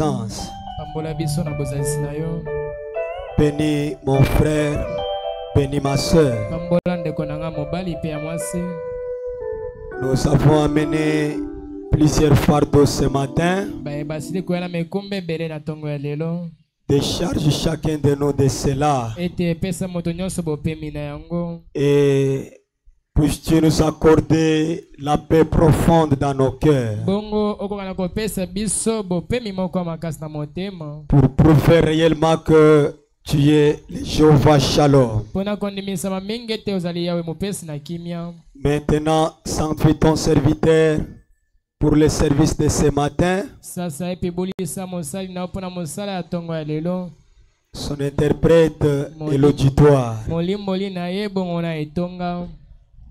présence. Bénis mon frère, bénis ma soeur. Nous avons amené plusieurs fardeaux ce matin. Décharge chacun de nous de cela. Et puisses-tu nous accorder la paix profonde dans nos cœurs. Pour prouver réellement que tu es le Jéhovah Shalom. Maintenant, sanctifie ton serviteur pour le service de ce matin. Son interprète et l'auditoire.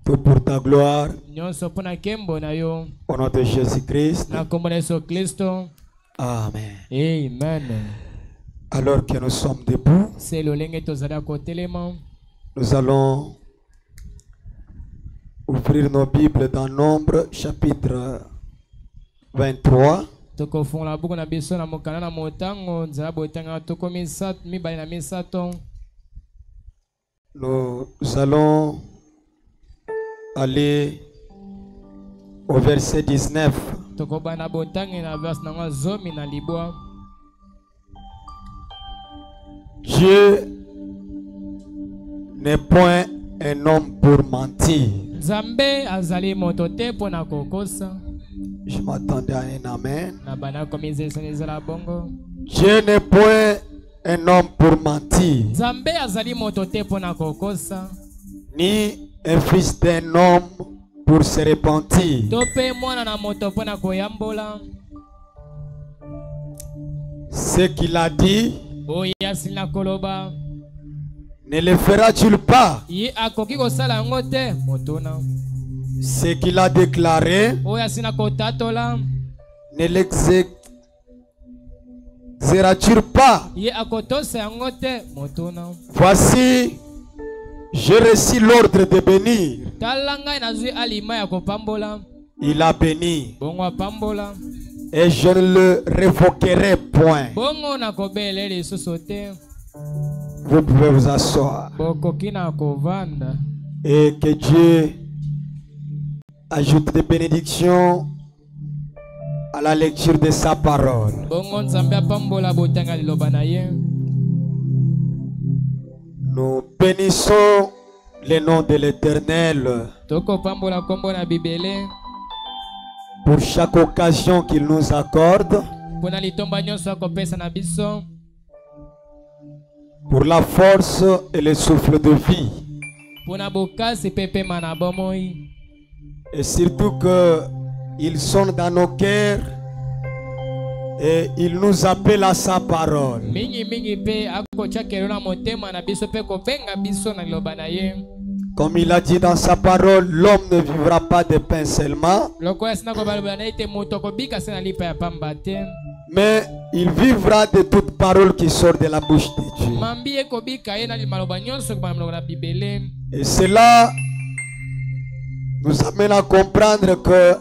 Tout pour ta gloire. Au nom de Jésus-Christ. Amen. Amen. Alors que nous sommes debout, nous allons ouvrir nos Bibles dans Nombre chapitre 23. Nous allons aller au verset 19. Dieu n'est point un homme pour mentir. Je m'attendais à un amen. Dieu n'est point un homme pour mentir, ni un fils d'un homme pour se repentir. Ce qu'il a dit, ne le fera-t-il pas? Ce qu'il a déclaré, ne l'exercera-t-il pas? Voici, j'ai reçu l'ordre de bénir. Il a béni, et je ne le révoquerai point. Vous pouvez vous asseoir. Et que Dieu ajoute des bénédictions à la lecture de sa parole. Nous bénissons le nom de l'Éternel pour chaque occasion qu'il nous accorde, pour la force et le souffle de vie. Et surtout qu'ils sont dans nos cœurs et il nous appelle à sa parole. Comme il a dit dans sa parole, l'homme ne vivra pas de pain seulement, mais il vivra de toute parole qui sort de la bouche de Dieu. Et cela nous amène à comprendre que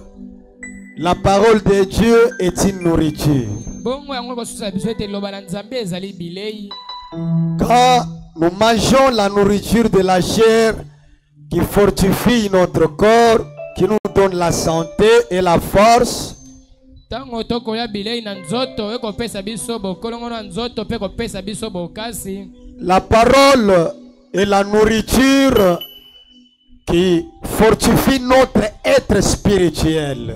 la parole de Dieu est une nourriture. Quand nous mangeons la nourriture de la chair qui fortifie notre corps, qui nous donne la santé et la force, la parole est la nourriture qui fortifie notre être spirituel.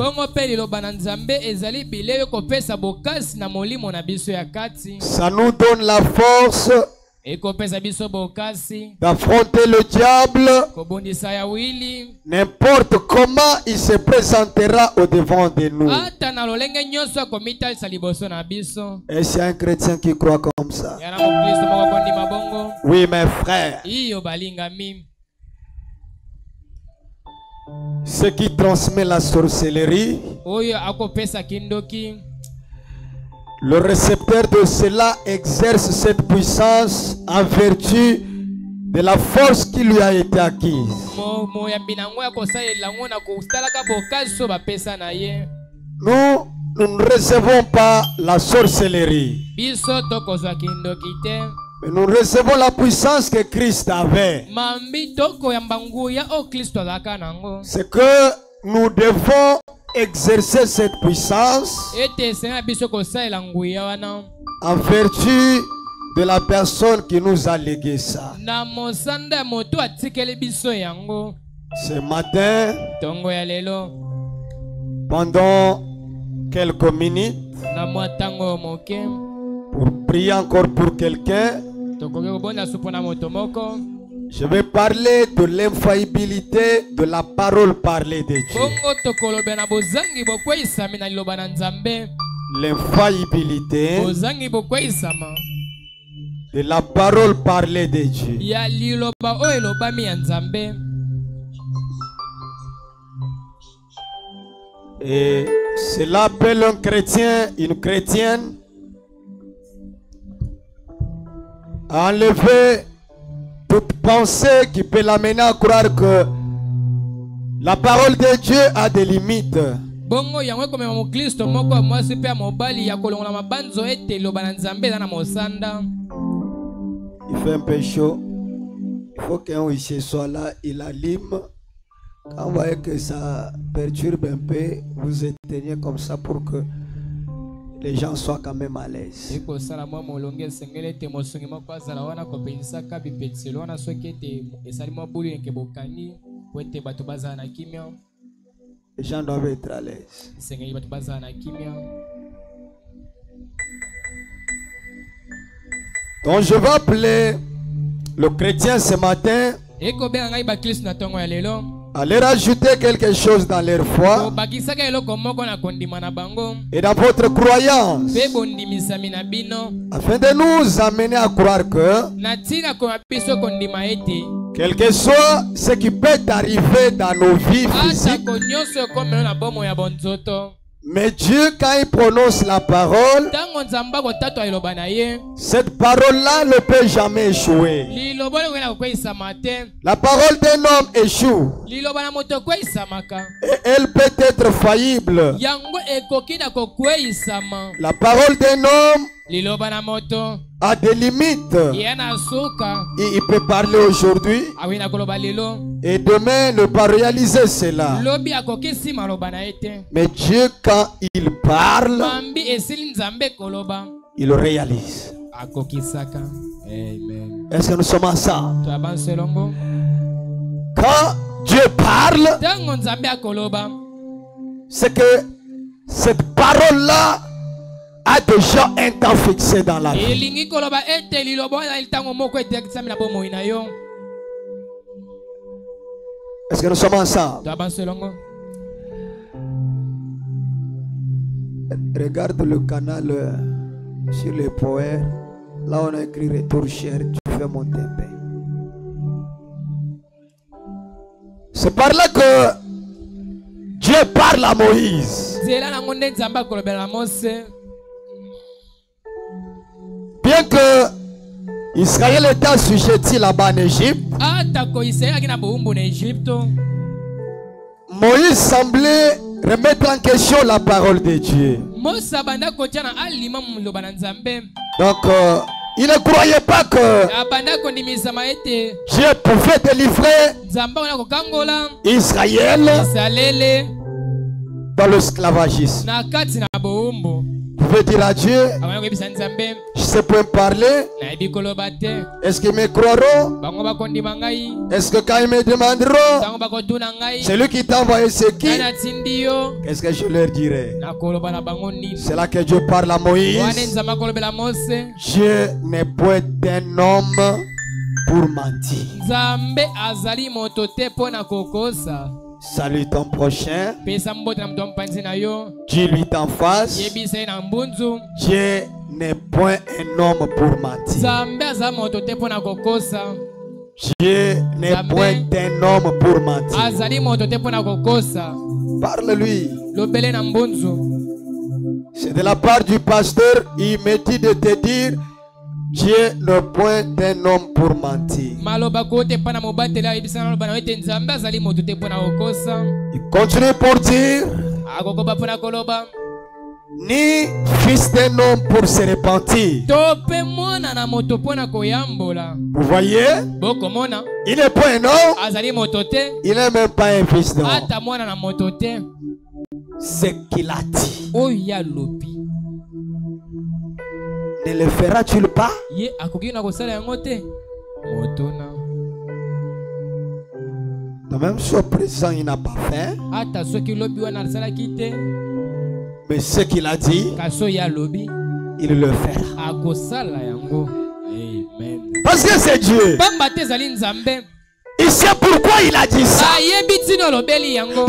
Ça nous donne la force d'affronter le diable n'importe comment il se présentera au devant de nous. Et c'est un chrétien qui croit comme ça. Oui, mes frères. Ce qui transmet la sorcellerie, le récepteur de cela exerce cette puissance en vertu de la force qui lui a été acquise. Nous nous ne recevons pas la sorcellerie. Biso tokozwa kindoki te. Mais nous recevons la puissance que Christ avait. Mambi tokoyamba nguya o Kristo azalaka nango. C'est que nous devons exercer cette puissance Ete Seigneur biso kosalela nguya wana. en vertu de la personne qui nous a légué ça. Na mosanda moto atikeli biso yango. Ce matin, Tongo ya lelo. pendant quelques minutes, Na mwatango moke. pour prier encore pour quelqu'un, Tokoki kobonda supona moto moko. je vais parler de l'infaillibilité de la parole parlée de Dieu. Bongo tokolobe na bozangi bokweyisami na liloba na Nzambe. L'infaillibilité Bozangi bokweyisama. de la parole parlée de Dieu. Ya liloba o elobami ya Nzambe. Et cela appelle un chrétien, une chrétienne, à enlever toute pensée qui peut l'amener à croire que la parole de Dieu a des limites. Bongo yango komema mo Kristo moko mwasi pe mobali ya kolongola mabanzo ete loba na Nzambe na mosanda. Il fait un peu chaud. Il faut qu'un huissier soit là, il allume. Quand vous voyez que ça perturbe un peu, vous éteignez comme ça pour que les gens soient quand même à l'aise. Eko sala mwa molonge sengele te mosongi moko azala wana kopensaka bipetselo wana soki ete esali mwa buli nke bokani po ete bato bazala na kimia. Les gens doivent être à l'aise. Sengeli bato bazala na kimia. Donc je vais appeler le chrétien ce matin Eko benga ngai ba Kristo na tongo ya lelo. à leur ajouter quelque chose dans leur foi Bakisaka eloko moko na kondima na bango. et dans votre croyance, Pe bondimisami na bino. afin de nous amener à croire que Na tina ko biso kondima ete. quel que soit ce qui peut arriver dans nos vies physiques, Atako nyonso komelo na bomo ya bonzoto. mais Dieu, quand il prononce la parole, Tango Nzamba kotato eloba na ye. cette parole-là ne peut jamais échouer. Liloba le wena kokweyisama te. La parole d'un homme échoue Liloba na moto kweyisamaka. et elle peut être faillible. Yango ekoki na kokweyisama. La parole d'un homme Liloba na moto. a des limites. Ye na suka. Il peut parler aujourd'hui Awi na koloba lelo. et demain ne pas réaliser cela. Lobi akoki sima loba na ete. Mais Dieu, quand il parle, Mambi esili Nzambe koloba. il réalise. Akoki saka. Amen. Est-ce que nous sommes ensemble? To abanse longo. Quand Dieu parle, Tango Nzambe akoloba. c'est que cette parole-là a déjà un temps fixé dans la vie. Elingi koloba ete liloba na litango moko etekisami na bomoi na yo. Est-ce que nous sommes ensemble? To abanse longo. Regarde le canal sur les poètes. Là, on a écrit retour cher, tu fais mon tempé. C'est par là que Dieu parle à Moïse. Zela na ngonde Nzamba kolobela na Mose. Bien que Israël était assujetti là-bas en Égypte, Atako Israël akina boumbu na Egypto. Moïse semblait remettre en question la parole de Dieu. Mose abanda kotia na alima muloba na Nzambe. Donc, il ne croyait pas que Abanda kondimisama ete Dieu pouvait délivrer Nzamba wana kokangola Israël Isalele dans l'esclavagisme. na kati na boumbu. Vous pouvez dire à Dieu, Abanda koyebisa Nzambe je sais pas parler. na ebi koloba te. Est-ce qu'ils me croiront? Bango bakondima ngai. Est-ce que quand ils me demanderont, Tango bakotuna ngai. celui qui t'a envoyé c'est qui? Nana tindi yo. Qu'est-ce que je leur dirai? Na koloba na bango nini. C'est là que Dieu parle à Wane Moïse. Nzamba kolobela Mose. Dieu n'est point un homme pour mentir. Nzambe azali moto te pona kokosa. Salue ton prochain. Pesa mbote na mtu mpanzi na yo. Dis-lui en face. Yebisa ye na mbunzu. Dieu n'est point un homme pour mentir. Nzambe azali moto te pona kokosa. Dieu n'est point un homme pour mentir. Azali moto te pona kokosa. Parle-lui. Lobele na mbunzu. C'est de la part du pasteur. Il me dit de te dire, Dieu n'est point un homme pour mentir. Maloba kote pana mobatela yebisa na loba na wete Nzambe azali moto te pona kokosa. Il continue pour dire, Akokoba pona koloba. ni fils d'un homme pour se repentir. Vous voyez? Il n'est pas un homme. Il n'est même pas un fils d'homme. Ce qu'il a dit. Ne le fera-t-il pas? De même si au présent il n'a pas fait. Mais ce qu'il a dit, il le fera. Parce que c'est Dieu. Il sait pourquoi il a dit ça.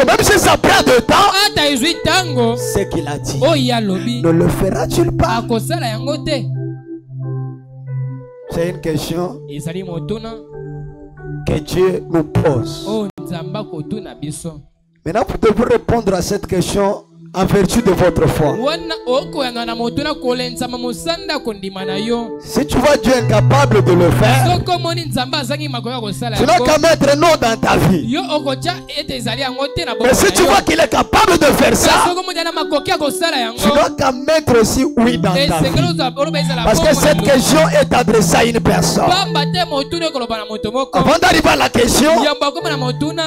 Même si ça prend de temps, ce qu'il a dit, ne le fera-t-il pas? C'est une question que Dieu nous pose. Maintenant, vous devez répondre à cette question en vertu de votre foi. Si tu vois Dieu incapable de le faire, tu n'as qu'à mettre non dans ta vie. Mais si tu vois qu'il est capable de faire ça, tu n'as qu'à mettre aussi oui dans ta vie. Parce que cette question est adressée à une personne. Avant d'arriver à la question,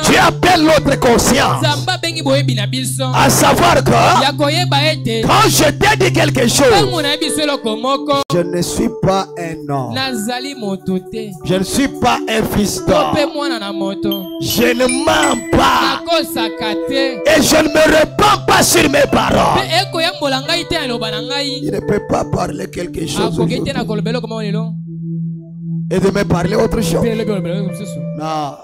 tu appelles l'autre conscience. À savoir que quand je t'ai dit quelque chose, je ne suis pas un homme. Je ne suis pas un fils d'homme. Je ne mens pas. Et je ne me répands pas sur mes paroles. Il ne peut pas parler quelque chose et de me parler autre chose. Non.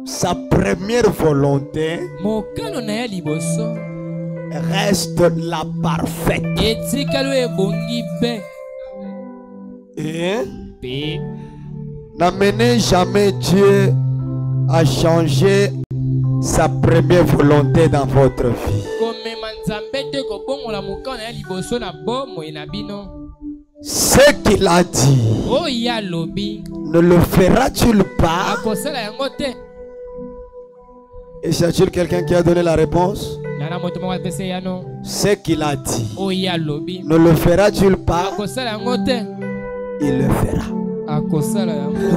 Sa première volonté reste la parfaite. Et n'amenez jamais Dieu à changer sa première volonté dans votre vie. Ce qu'il a dit, ne le fera-t-il pas? Et c'est-il quelqu'un qui a donné la réponse? Ce qu'il a dit, ne le fera-t-il pas? Il le fera.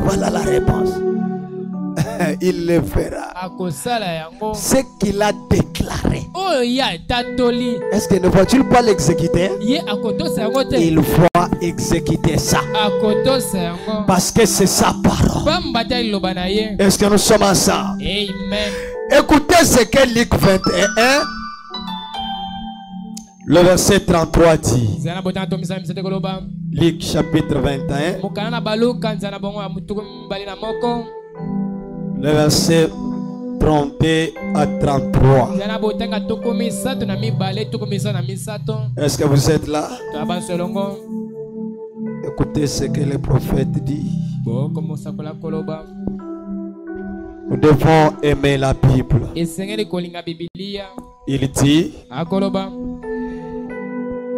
Voilà la réponse. Il le fera. Ce qu'il a déclaré, est-ce qu'il ne va-t-il pas l'exécuter? Il va exécuter ça. Parce que c'est sa parole. Est-ce que nous sommes ensemble? Amen. Écoutez ce que Luc 21, le verset 33 dit. Luc chapitre 21, le verset 32 à 33. Est-ce que vous êtes là? Écoutez ce que le prophète dit. Nous devons aimer la Bible. Il dit,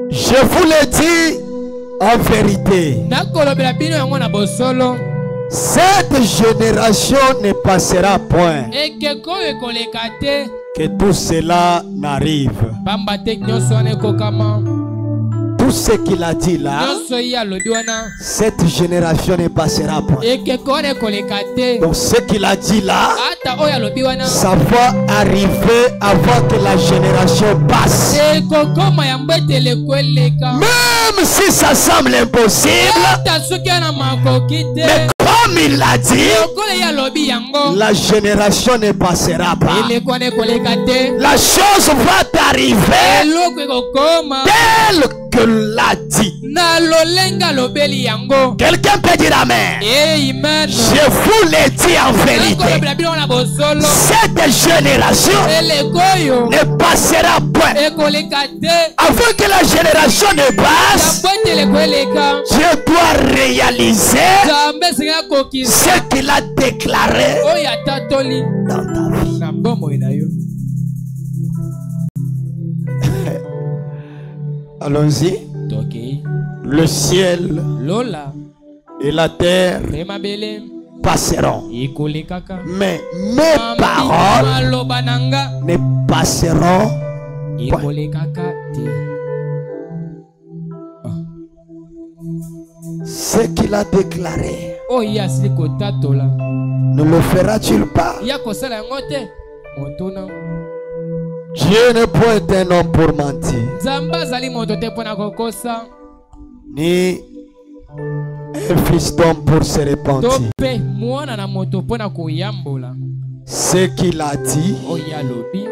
je vous le dis en vérité, cette génération ne passera point que tout cela n'arrive. Tout ce qu'il a dit là, cette génération ne passera point. Donc ce qu'il a dit là, ça va arriver avant que la génération passe. Même si ça semble impossible, mais comme il l'a dit, la génération ne passera pas. La chose va arriver telle que l'a dit. Quelqu'un peut dire amen. Je vous l'ai dit en vérité, cette génération ne passera point. Avant que la génération ne passe, Dieu doit réaliser ce qu'il a déclaré dans ta vie. Allons-y. Le ciel et la terre passeront, mais mes paroles ne passeront point. Ce qu'il a déclaré, Oh yes, likotatola. ne le fera-t-il pas? Ya kosala yango te. Motuna. Dieu n'est point un homme pour mentir, Nzambe azali moto te mpona kokosa. ni un fils d'homme pour se To repentir. mpe mwana na moto mpona koyambola. Ce qu'il a dit, Oyo alobi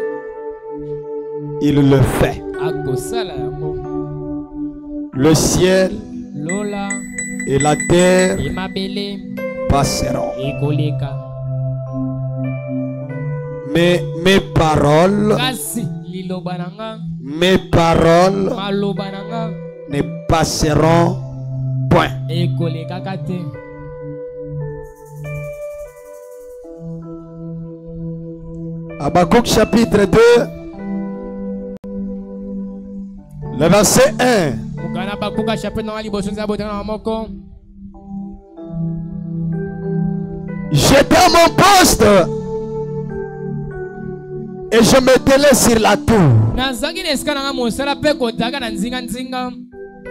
il le fait. akosala yango. Le ciel Lola et la terre emabele passeront, ekoleka. mais mes paroles, Kasi liloba na nga, mes paroles maloba na nga ne passeront point. ekolekaka te. Habakkuk chapitre 2, le verset 1. Mokana bakuka chapitre na liboso nzambe botanga na moko. J'étais à mon poste et je me tenais sur la tour. Nazangi na esika na nga mosala mpe kotaka na nzinga nzinga.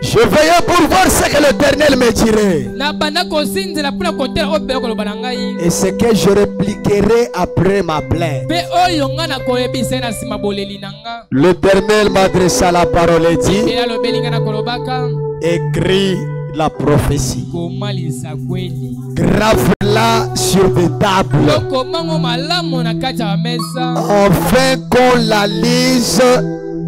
Je veillais pour voir ce que l'Éternel me dirait Na banda kosinzela mpona kotela oyo mpe koloba na ngai. et ce que je répliquerai après ma plainte. Mpe oyo nga na koyebisa ye na nsima boleli na nga. L'Éternel m'adressa la parole et dit, Mpe alobeli nga na kolobaka. écris la prophétie, Komalisa kweli. grave-la sur des tables, Lokomango malamu na kati ya mesa. afin qu'on la lise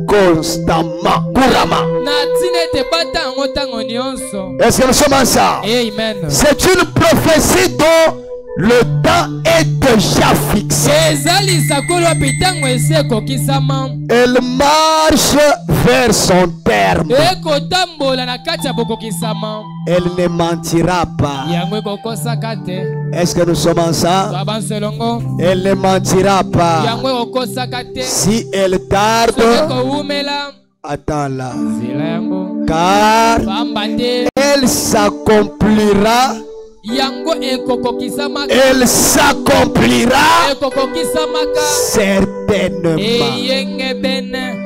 constamment, couramment. Na tina ete bata yango ntango nyonso. Est-ce que nous sommes ensemble? Amen. C'est une prophétie dont le temps est déjà fixé. Ezali sakolo api ntango esi ekokisama. Elle marche vers son terme. Ekotambola na kati ya bokokisama. Elle ne mentira pas. Yango ekokosaka te. Est-ce que nous sommes ensemble? Twabanso elongo. Elle ne mentira pas. Yango ekokosaka te. Si elle tarde, Soki ekowumela. attends-la. Zela yango. Car Pamba te. elle s'accomplira. Yango ekokokisamaka. Elle s'accomplira Ekokokisamaka. certainement. Eyenge bene.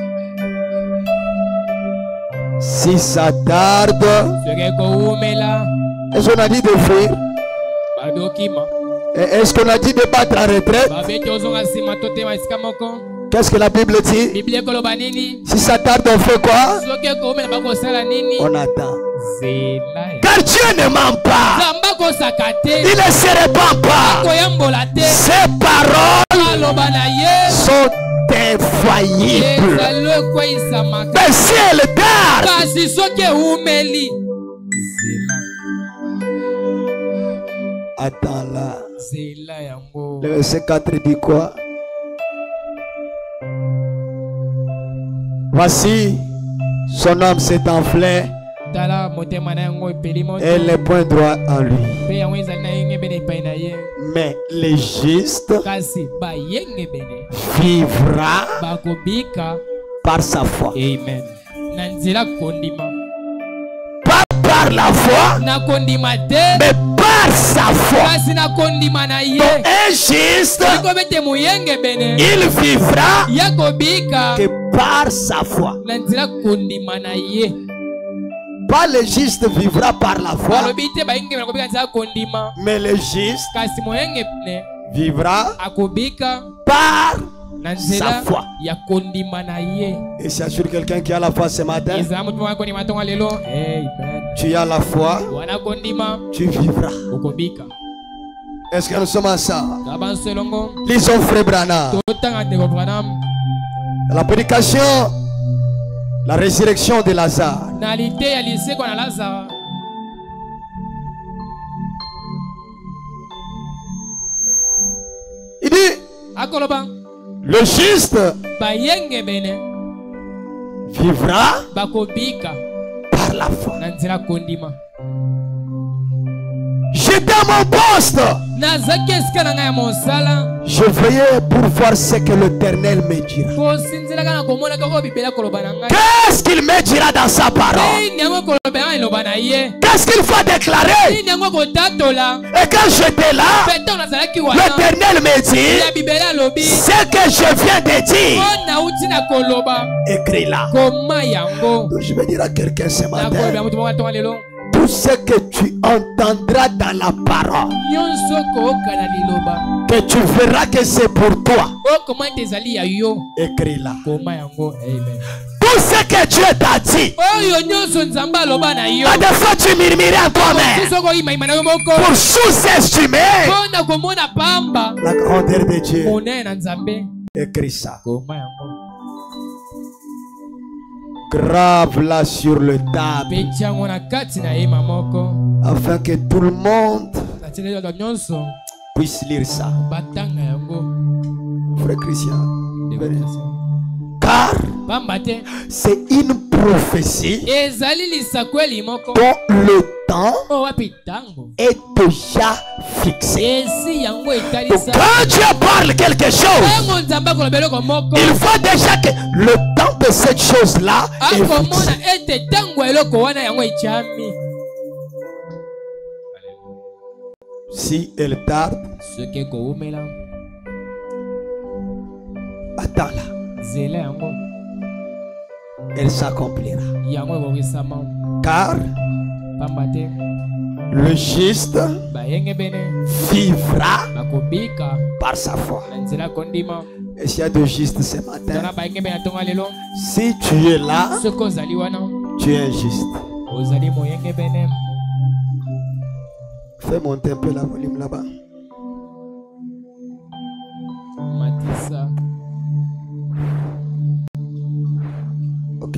Si ça tarde, Soki ekowumela. est-ce qu'on a dit de fuir? Badokima. Est-ce qu'on a dit de battre en retraite? Babeti ozonga nsima totema esika moko. Qu'est-ce que la Bible dit? Biblia ekoloba nini? Si ça tarde, on fait quoi? Soki ekowumela bakosala nini? On attend. Zela ya. Car Dieu ne ment pas. Nzambe akosaka te. Il ne se répand pas. Koyambola te. Ses paroles Aloba na ye. sont infaillibles. Ezali ekweyisamaka. Mais si elle tarde, Kasi soki ewumeli. Zela. attends-la. Zela yango. Le verset 4 dit quoi? Voici, son âme s'est enflée. Tala motema na yango epeli moto. Elle n'est point droit en lui. Mpe yango ezali na yenge bene epai na ye. Mais le juste Kasi bayenge bene vivra bakobika. par sa foi. Amen. Na nzela kondima. Pas par la foi, Na kondima te. mais par sa foi. Kasi na kondima na ye. Donc, un juste, Iko bete muyenge bene. il vivra Ya kobika. que par sa foi. Na nzela kondima na ye. Pas le juste vivra par la foi, Balobi te bayenge bene akobika nzela kondima. mais le juste Kasi moyenge bene vivra akobika. par Na sa nzela foi. ya kondima na ye. Et c'est sur quelqu'un qui a la foi ce matin. Ezala moto moko akondima ntongo lelo. Amen. Tu as la foi, Wana kondima tu vivras. okobika. Est-ce que nous sommes ensemble? Tabanso elongo. Lisons Frère Branham. Totanga ndeko Branham. La prédication, la résurrection de Lazare. Na lite ya liseko na Lazare. Il dit, Akoloba. le juste Bayenge bene vivra bakobika par la foi. na nzela kondima. J'étais à mon poste, je veillais pour voir ce que l'Éternel me dira. Qu'est-ce qu'il me dira dans sa parole? Qu'est-ce qu'il va déclarer? Et quand j'étais là, l'Éternel me dit, ce que je viens de dire, écris là. Donc je vais dire à quelqu'un ce matin, tout ce que tu entendras dans la parole, que tu verras que c'est pour toi, écris là. Tout ce que Dieu t'a dit, à des fois tu murmurais en toi-même pour sous-estimer la grandeur de Dieu. Écris ça. Grave-la sur le table afin que tout le monde puisse lire ça. Frère Christian, car c'est une prophétie dont le temps est déjà fixé. Donc quand Dieu parle quelque chose, il faut déjà que le temps de cette chose-là est fixé. Si elle tarde, attends-la. Elle s'accomplira. Car le juste vivra par sa foi. Et s'il y a de juste ce matin, si tu es là, tu es injuste. Fais monter un peu la volume là-bas. Ok,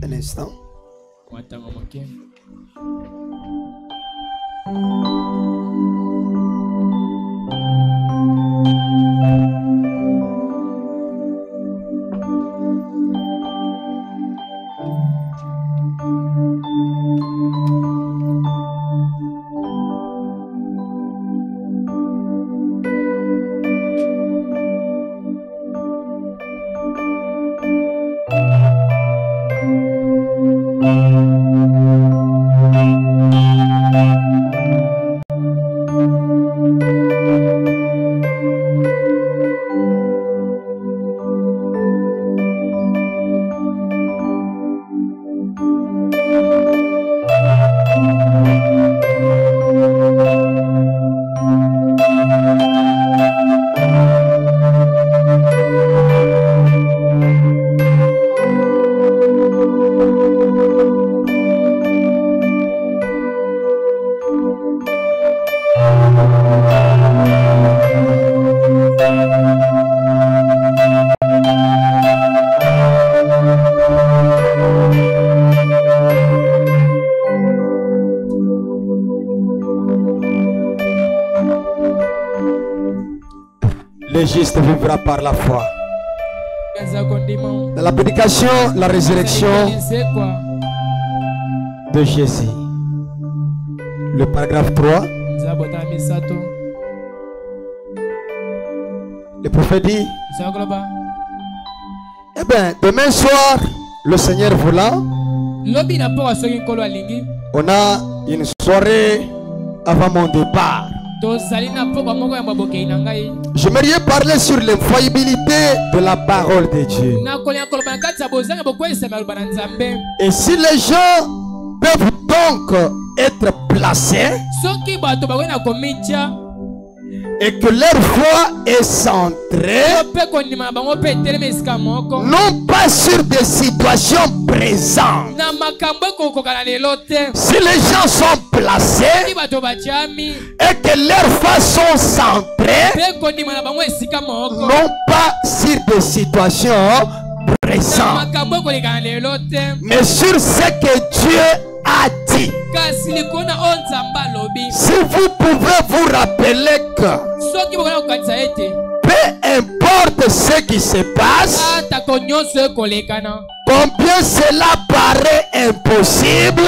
un instant. Le juste vivra par la foi. Dans la prédication, la résurrection de Jésus. Le paragraphe 3. Le prophète dit, eh bien, demain soir, le Seigneur voulant, on a une soirée avant mon départ. J'aimerais parler sur l'infaillibilité de la parole de Dieu. Et si les gens peuvent donc être placés et que leur foi est centrée non pas sur des situations présentes. Si les gens sont placés et que leurs foi sont centrées non pas sur des situations présentes, mais sur ce que Dieu a dit. Si vous pouvez vous rappeler que peu importe qu'importe ce qui se passe, combien cela paraît impossible,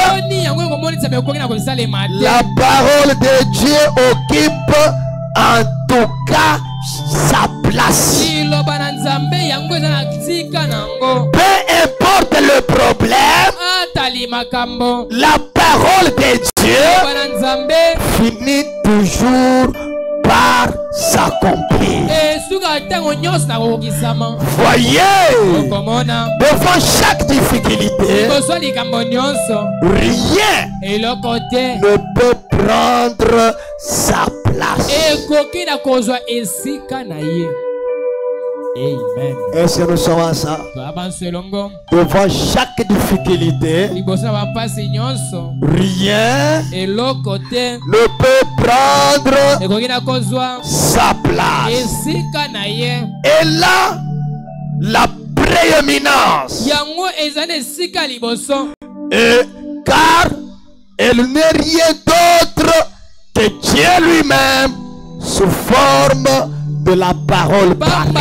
la parole de Dieu occupe en tout cas sa place. Peu importe le problème, la parole de Dieu finit toujours par s'accomplir. Voyez, devant chaque difficulté, rien ne peut prendre sa place. Amen. Est-ce que nous sommes à ça? Devant chaque difficulté, rien ne peut prendre sa place. Et là, la prééminence. Et car elle n'est rien d'autre que Dieu lui-même sous forme de la parole parlée.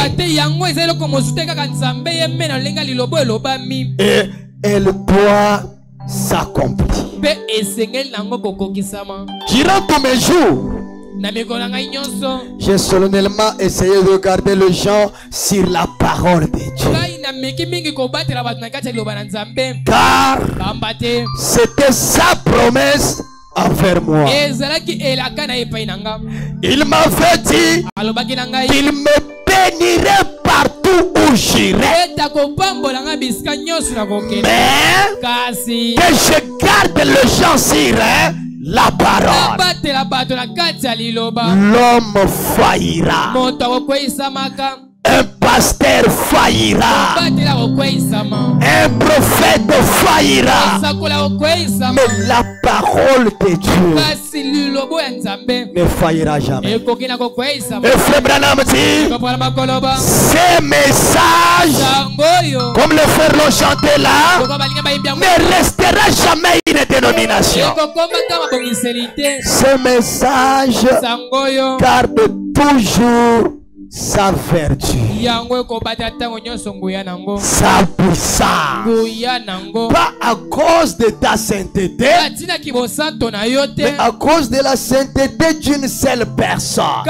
Et elle doit s'accomplir. Durant tous mes jours, j'ai solennellement essayé de garder les gens sur la parole de Dieu. Car c'était sa promesse envers moi. Il m'avait dit qu'il me bénirait partout où j'irai. Mais que je garde le gens sur la parole. L'homme faillira. Un pasteur faillira. Un prophète faillira. Mais la parole de Dieu ne faillira jamais. Et Frère Branham dit, ces messages, comme le frère l'ont chanté là, ne restera jamais une dénomination. Ce message garde toujours sa vertu, sa puissance, pas à cause de ta sainteté, mais à cause de la sainteté d'une seule personne.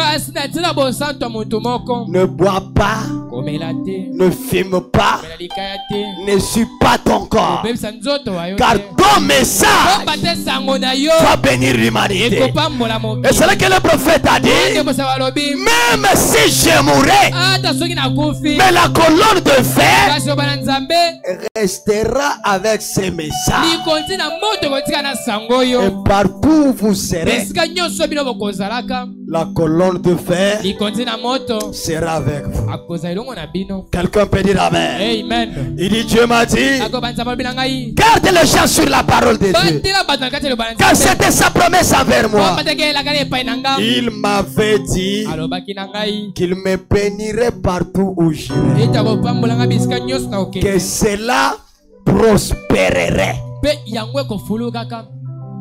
Ne bois pas, ne fume pas, ne suis pas ton corps, car ton message va bénir l'humanité. Et c'est là que le prophète a dit, même si je mourrai, mais la colonne de fer restera avec ces messages. Et partout où vous serez, la colonne de fer sera avec vous. Quelqu'un peut dire amen. Amen. Il dit, Dieu m'a dit, garde les gens sur la parole de Dieu, car c'était sa promesse envers moi. Il m'avait dit qu'il me bénirait partout où j'irai, que cela prospérerait.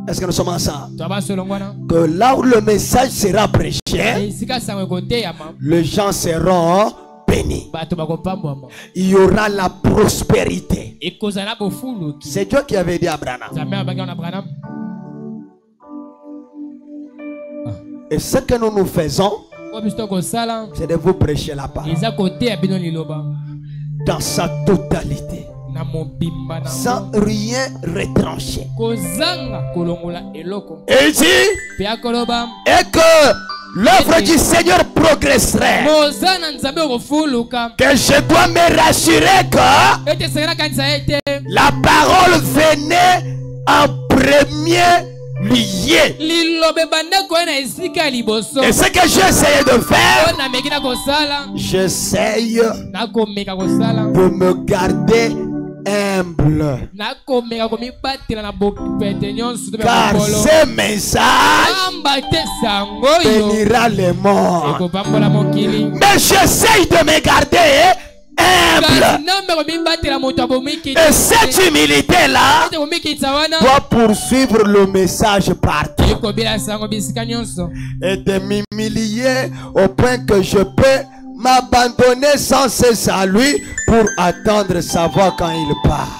Est-ce que nous sommes ensemble? Que là où le message sera prêché, les gens seront bénis. Il y aura la prospérité. C'est Dieu qui avait dit à Abraham. Et ce que nous faisons, c'est de vous prêcher la parole dans sa totalité, sans rien retrancher. Et il dit, et que l'œuvre du Seigneur progresserait, que je dois me rassurer que la parole venait en premier lié. Et ce que j'essaie de faire, j'essaye de me garder humble, car ce message bénira les morts. Mais j'essaie de me garder humble. Et cette humilité là doit poursuivre le message partout et de m'humilier au point que je peux m'abandonner sans cesse à lui pour attendre sa voix quand il part.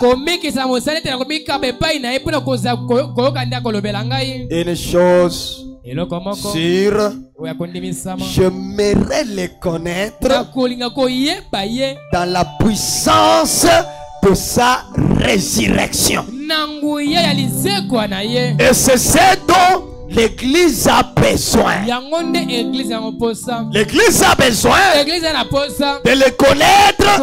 Une chose sûre, j'aimerais les connaître dans la puissance de sa résurrection. Et c'est ce dont l'Église a besoin. L'Église a besoin de les connaître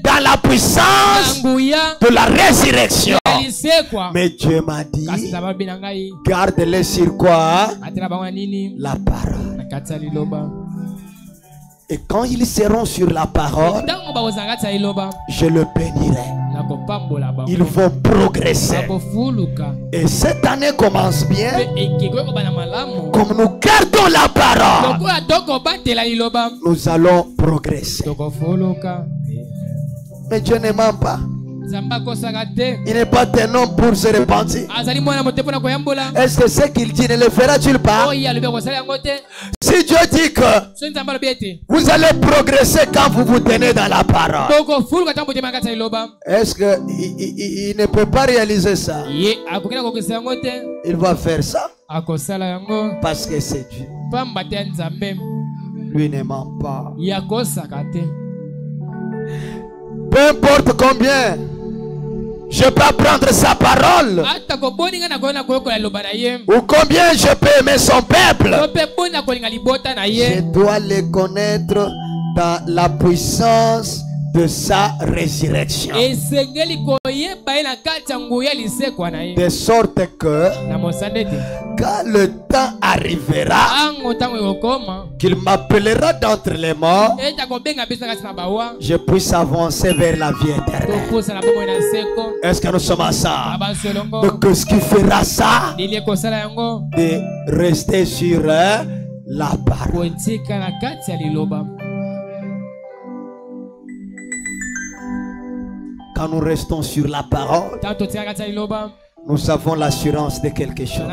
dans la puissance de la résurrection. Mais Dieu m'a dit, garde-les sur quoi? La parole. Et quand ils seront sur la parole, je le bénirai. Ils vont progresser. Et cette année commence bien. Comme nous gardons la parole, nous allons progresser. Mais Dieu ne ment pas. Il n'est pas un homme pour se repentir. Est-ce que ce qu'il dit ne le fera-t-il pas? Si Dieu dit que vous allez progresser quand vous vous tenez dans la parole, est-ce qu'il ne peut pas réaliser ça? Il va faire ça parce que c'est Dieu. Lui ne ment pas. Peu importe combien je peux apprendre sa parole, ou combien je peux aimer son peuple, je dois les connaître dans la puissance de sa résurrection. De sorte que quand le temps arrivera, qu'il m'appellera d'entre les morts, je puisse avancer vers la vie éternelle. Est-ce que nous sommes ensemble? Donc ce qui fera ça, de rester sur la parole. Quand nous restons sur la parole, nous avons l'assurance de quelque chose.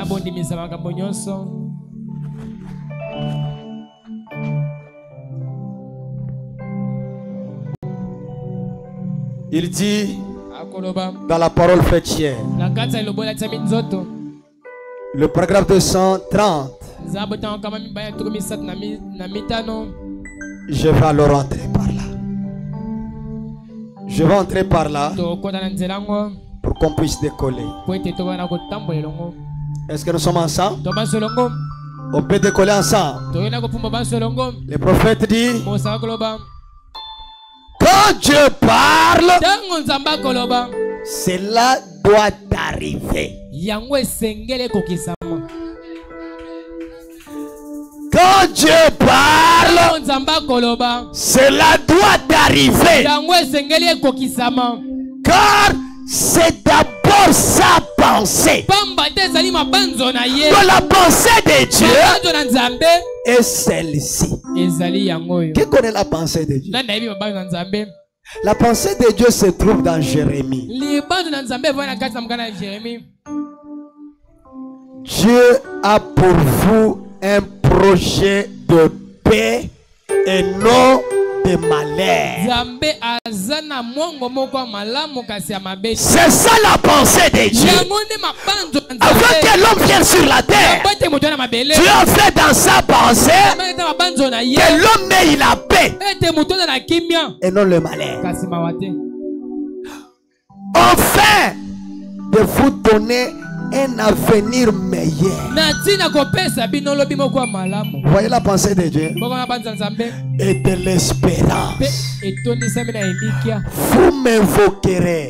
Il dit dans la parole chrétienne, le paragraphe 230, je vais alors entrer par là. Je vais entrer par là pour qu'on puisse décoller. Est-ce que nous sommes ensemble? On peut décoller ensemble. Le prophète dit, quand Dieu parle, cela doit arriver. Quand Dieu parle, cela doit arriver. Car c'est d'abord sa pensée. De la pensée de Dieu est celle-ci. Qui connaît la pensée de Dieu? La pensée de Dieu se trouve dans Jérémie. Dieu a pour vous un projet de paix et non de malheur. C'est ça la pensée de Dieu. Avant que l'homme vienne sur la terre, Dieu a fait dans sa pensée que l'homme ait la paix et non le malheur. Enfin, de vous donner un avenir meilleur. Voyez la pensée de Dieu et de l'espérance. Vous m'invoquerez,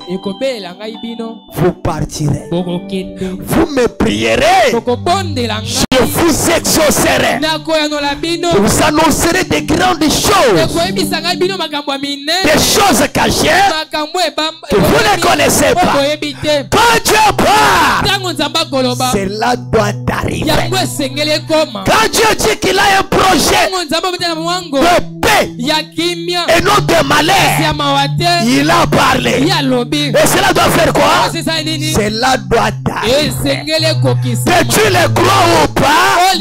vous partirez. Vous me prierez, je vous exaucerai. Je vous annoncerai des grandes choses, des choses cachées que vous ne connaissez pas. Quand Dieu parle, cela doit arriver. Quand Dieu dit qu'il a un projet de paix et non de malheur, il a parlé. Et cela doit faire quoi? Cela doit arriver. Que tu le crois ou pas,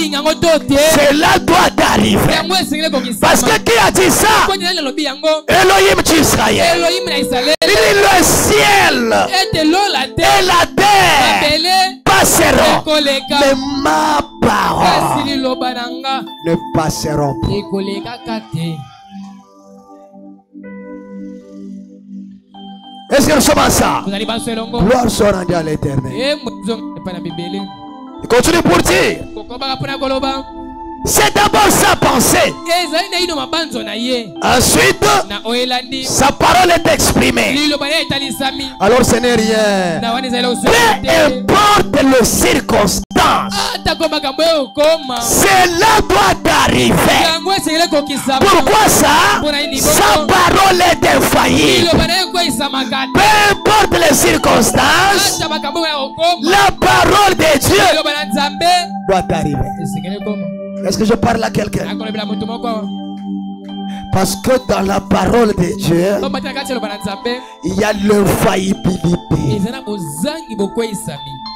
cela doit arriver. Parce que qui a dit ça? Elohim d'Israël. Le ciel et la terre passeront, mais ma parole ne passeront pas. Est-ce que nous sommes ensemble? Gloire soit rendue à l'Éternel. Continue pour dire. C'est d'abord sa pensée. Ensuite, sa parole est exprimée. Alors ce n'est rien. Peu importe les circonstances, cela doit arriver. Pourquoi ça? Sa parole est infaillible. Peu importe les circonstances, la parole de Dieu doit arriver. Est-ce que je parle à quelqu'un? Parce que dans la parole de Dieu, il y a l'infaillibilité.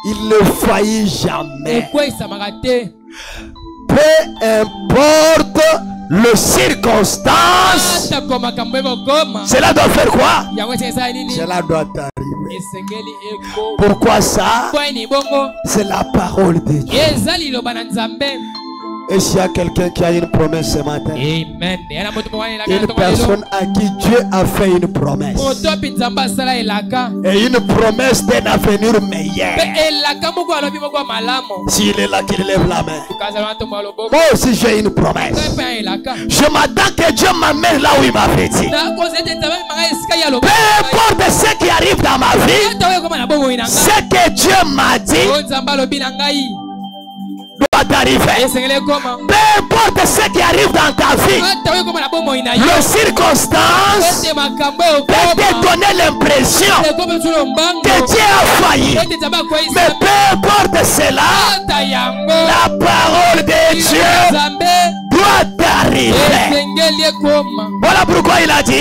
Il ne faillit jamais. Peu importe les circonstances, cela doit faire quoi? Cela doit arriver. Pourquoi ça? C'est la parole de Dieu. Et s'il y a quelqu'un qui a une promesse ce matin, Amen. une personne à qui Dieu a fait une promesse, et une promesse d'un avenir meilleur, s'il est là, qu'il lève la main. Moi aussi j'ai une promesse. Je m'attends que Dieu m'amène là où il m'avait dit. Peu importe ce qui arrive dans ma vie, ce que Dieu m'a dit doit arriver. Peu importe ce qui arrive dans ta vie, les circonstances peuvent te donner l'impression que Dieu a failli. Mais peu importe cela, la parole de Dieu doit arriver. Voilà pourquoi il a dit,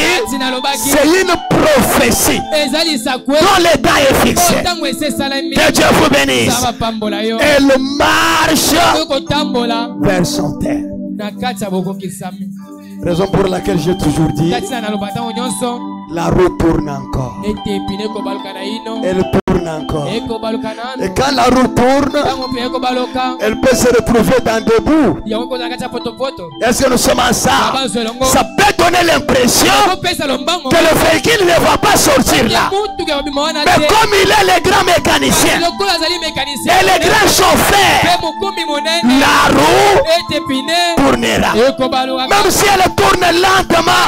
c'est une prophétie dont le temps est fixé. Que Dieu vous bénisse. Elle marche vers son terre. Raison pour laquelle j'ai toujours dit, la roue tourne encore. Elle tourne encore. Et quand la roue tourne, elle peut se retrouver dans des bouts. Est-ce que nous sommes ensemble? Ça peut donner l'impression que le véhicule ne va pas sortir là. Mais comme il est le grand mécanicien et le grand chauffeur, la roue tournera. Même si elle tourne lentement,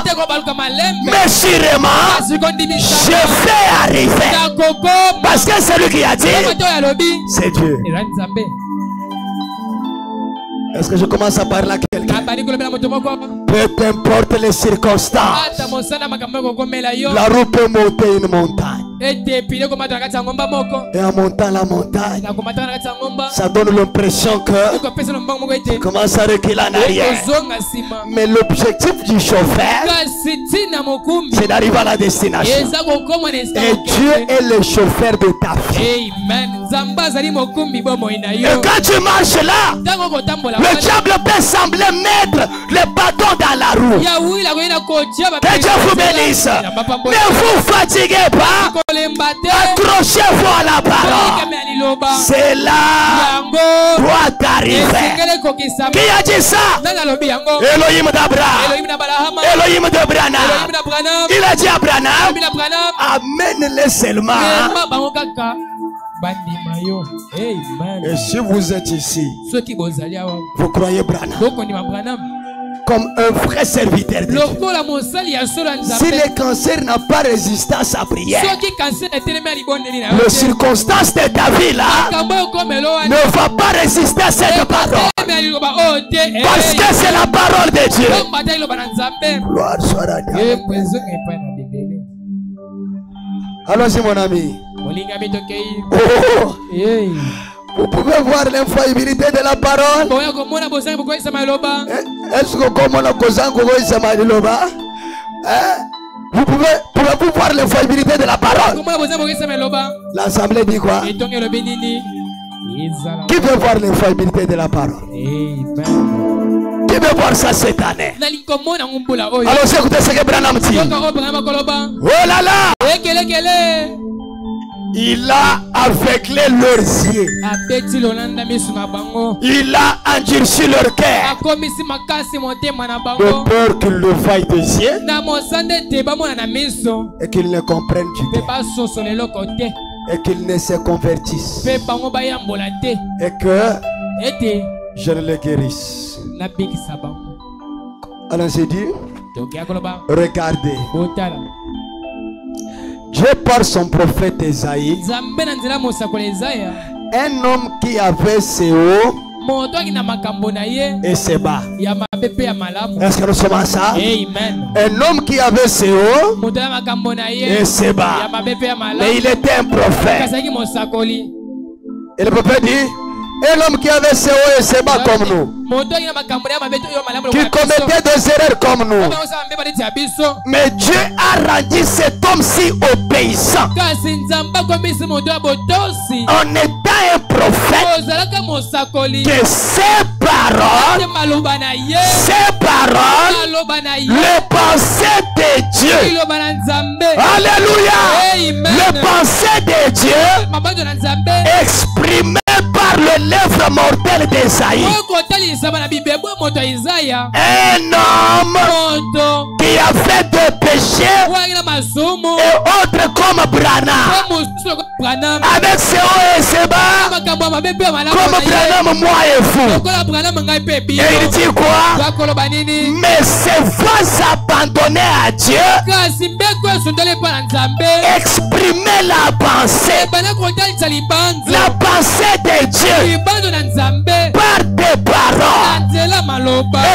mais sûrement, je vais arriver. Parce que c'est lui qui a dit, c'est Dieu. Est-ce que je commence à parler à quelqu'un? Peu importe les circonstances, la roue peut monter une montagne. Et en montant la montagne, ça donne l'impression que tu commences à reculer en arrière. Mais l'objectif du chauffeur, c'est d'arriver à la destination. Et Dieu est le chauffeur de ta vie. Et quand tu marches là, le diable peut sembler mettre le bâton dans la roue. Que Dieu vous bénisse. Ne vous fatiguez pas. Accrochez-vous à la parole. C'est là doit arriver. Qui a dit ça? Elohim d'Abraham. Elohim de Branham. Il a dit à Branham, amène-les seulement. Et si vous êtes ici, vous croyez Branham comme un vrai serviteur de Dieu. Si le cancer n'a pas résisté à sa prière, les circonstances de ta vie là ne va pas résister à cette parole. Parce que c'est la parole de Dieu. Gloire soit à Dieu. Allons-y mon ami. Oh. Vous pouvez voir l'infaillibilité de la parole. Est-ce que comme on a causé vous pouvez voir l'infaillibilité de la parole. L'assemblée dit quoi? Qui veut voir l'infaillibilité de la parole? Qui J'aimerais bien voir ça cette année. Alors écoutez ce que Branham dit. Oh là là. Il a aveuglé leurs yeux. Il a endurci leur cœur. De peur qu'ils le voient des yeux et qu'ils ne comprennent du tout. Et qu'ils ne se convertissent. Et que je ne les guérisse. Alors j'ai dit, regardez. Dieu par son prophète Esaïe, un homme qui avait ses hauts et ses bas. Est-ce que nous sommes à ça? Amen. Un homme qui avait ses hauts et ses bas. Mais il était un prophète. Et le prophète dit, un homme qui avait ses hauts et ses bas comme nous, qui commettait des erreurs comme nous. Mais Dieu a rendu cet homme-ci obéissant. En étant un prophète, que ses paroles, les pensées de Dieu, alléluia, les pensées de Dieu exprimées par le lèvre mortel d'Esaïe. Un homme qui a fait des péchés et autres comme Branham, avec ses hauts et ses bas, comme Branham, moi et vous. Et il dit quoi? Mais ces voix abandonnées à Dieu, exprimer la pensée de Dieu par des paroles.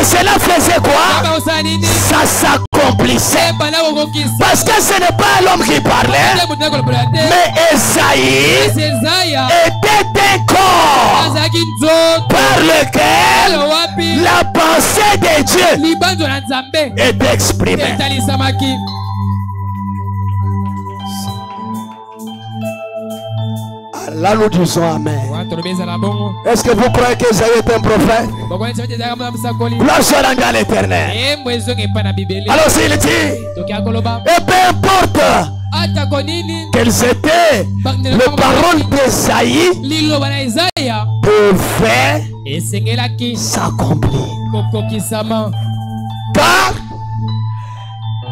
Et cela faisait quoi? Ça s'accomplissait. Parce que ce n'est pas l'homme qui parlait, mais Esaïe était un corps par lequel la pensée de Dieu est exprimée. Là nous disons Amen. Est-ce que vous croyez qu'Esaïe est un prophète? Gloire soit à l'Éternel. Alors s'il dit, et peu importe quelles étaient les paroles d'Esaïe, pouvaient s'accomplir. Car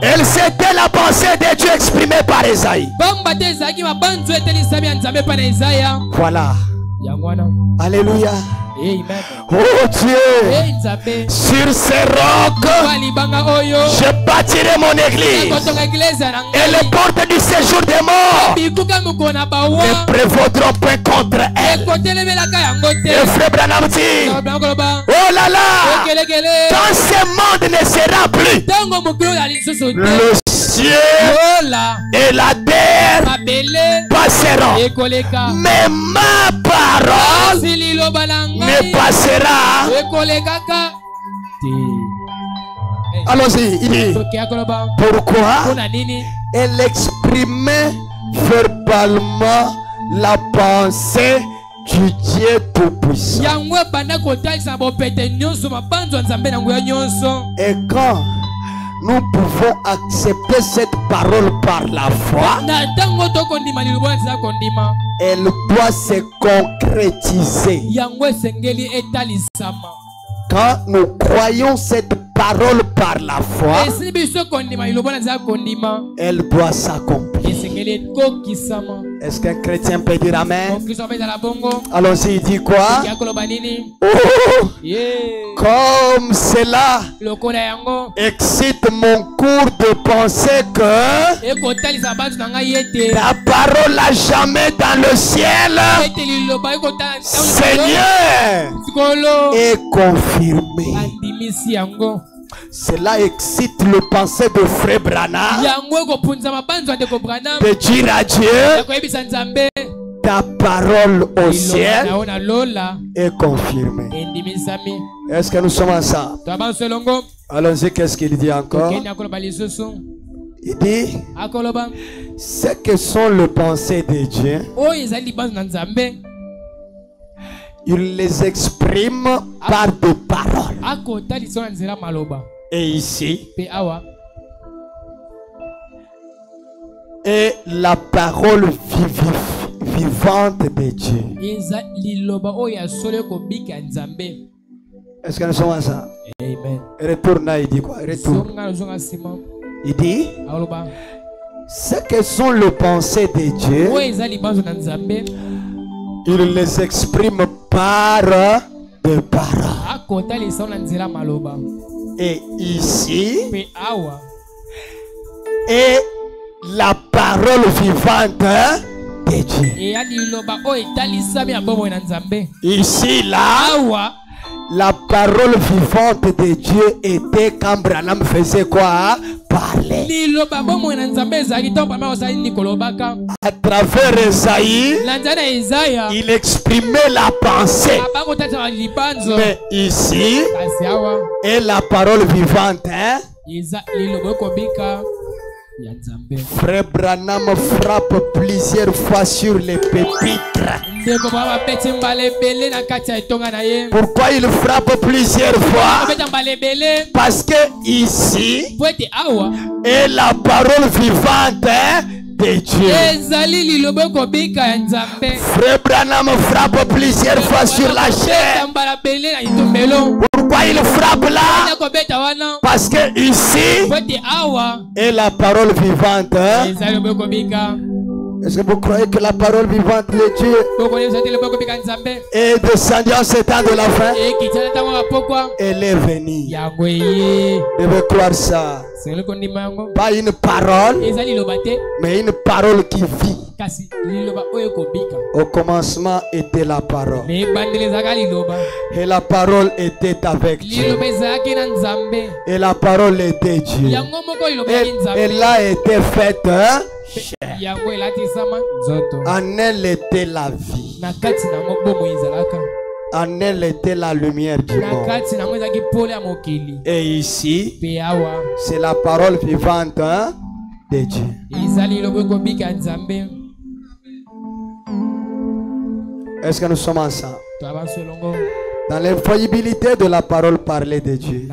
elle c'était la pensée de Dieu exprimée par Esaïe. Voilà. Alléluia. Amen. Oh Dieu, sur ces rocs, je bâtirai mon église. Et les portes du séjour des morts ne prévaudront point contre elle. Et frère Branham dit, oh là là, quand ce monde ne sera plus, le ciel et la terre passeront, mais ma parole ne passera. Allons-y, il dit, pourquoi elle exprimait verbalement la pensée du Dieu Tout-Puissant. Et quand nous pouvons accepter cette parole par la foi, elle doit se concrétiser. Quand nous croyons cette parole par la foi, elle doit s'accomplir. Est-ce qu'un chrétien peut dire Amen? Allons-y, il dit quoi? Oh, comme cela excite mon cours de pensée que ta parole n'a jamais dans le ciel, Seigneur, est confirmée. Cela excite le pensée de frère Branham de dire à Dieu, ta parole au ciel est confirmée. Est-ce que nous sommes ensemble? Allons-y, qu'est-ce qu'il dit encore? Il dit, ce que sont les pensées de Dieu, il les exprime par des paroles. Et ici. Et la parole vivante de Dieu. Est-ce que nous sommes à ça? Amen. Retourne là, il dit quoi? Retourne. Il dit ce que sont les pensées de Dieu, il les exprime par des paroles. Et ici, et la parole vivante de Dieu. Ici, là, la parole vivante de Dieu était quand Branham faisait quoi? Parler. À travers Esaïe, il exprimait la pensée. Mais ici, est la parole vivante. Frère Branham frappe plusieurs fois sur les pupitres. Pourquoi il frappe plusieurs fois? Parce que ici est la parole vivante de Dieu. Frère Branham frappe plusieurs fois sur la chair. Pourquoi il frappe là? Parce que ici est la parole vivante. Est-ce que vous croyez que la parole vivante de Dieu est descendue en ce temps de la fin? Elle est venue. Je veux croire ça. Pas une parole, mais une parole qui vit. Au commencement était la parole. Et la parole était avec Dieu. Et la parole était Dieu. Et elle a été faite. En elle était la vie. En elle était la lumière du monde. Et ici, c'est la parole vivante de Dieu. Est-ce que nous sommes ensemble? Dans l'infaillibilité de la parole parlée de Dieu.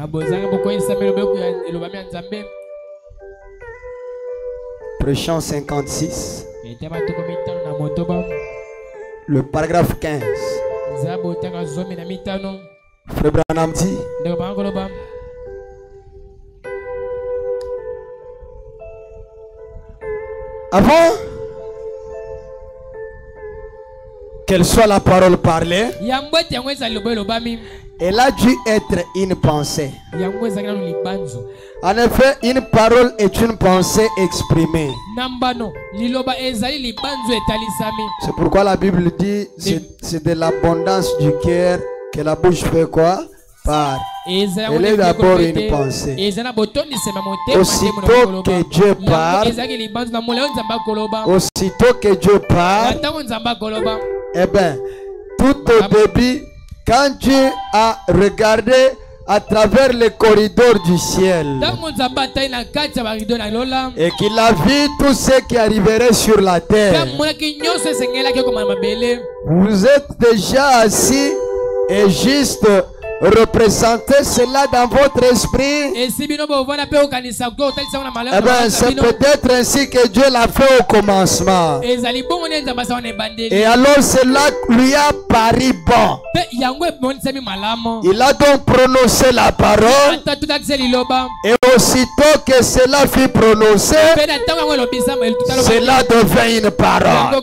Chant 56, le paragraphe 15. Frère Branham dit: avant qu'elle soit la parole parlée, elle a dû être une pensée. En effet, une parole est une pensée exprimée. C'est pourquoi la Bible dit c'est de l'abondance du cœur que la bouche fait quoi? Parle. Elle est d'abord une pensée. Aussitôt que Dieu parle, eh bien, tout au début, quand Dieu a regardé à travers les corridors du ciel et qu'il a vu tout ce qui arriverait sur la terre, vous êtes déjà assis et juste représenter cela dans votre esprit. Eh bien, c'est peut-être ainsi que Dieu l'a fait au commencement. Et alors cela lui a paru bon. Il a donc prononcé la parole. Et aussitôt que cela fut prononcé, cela devint une parole.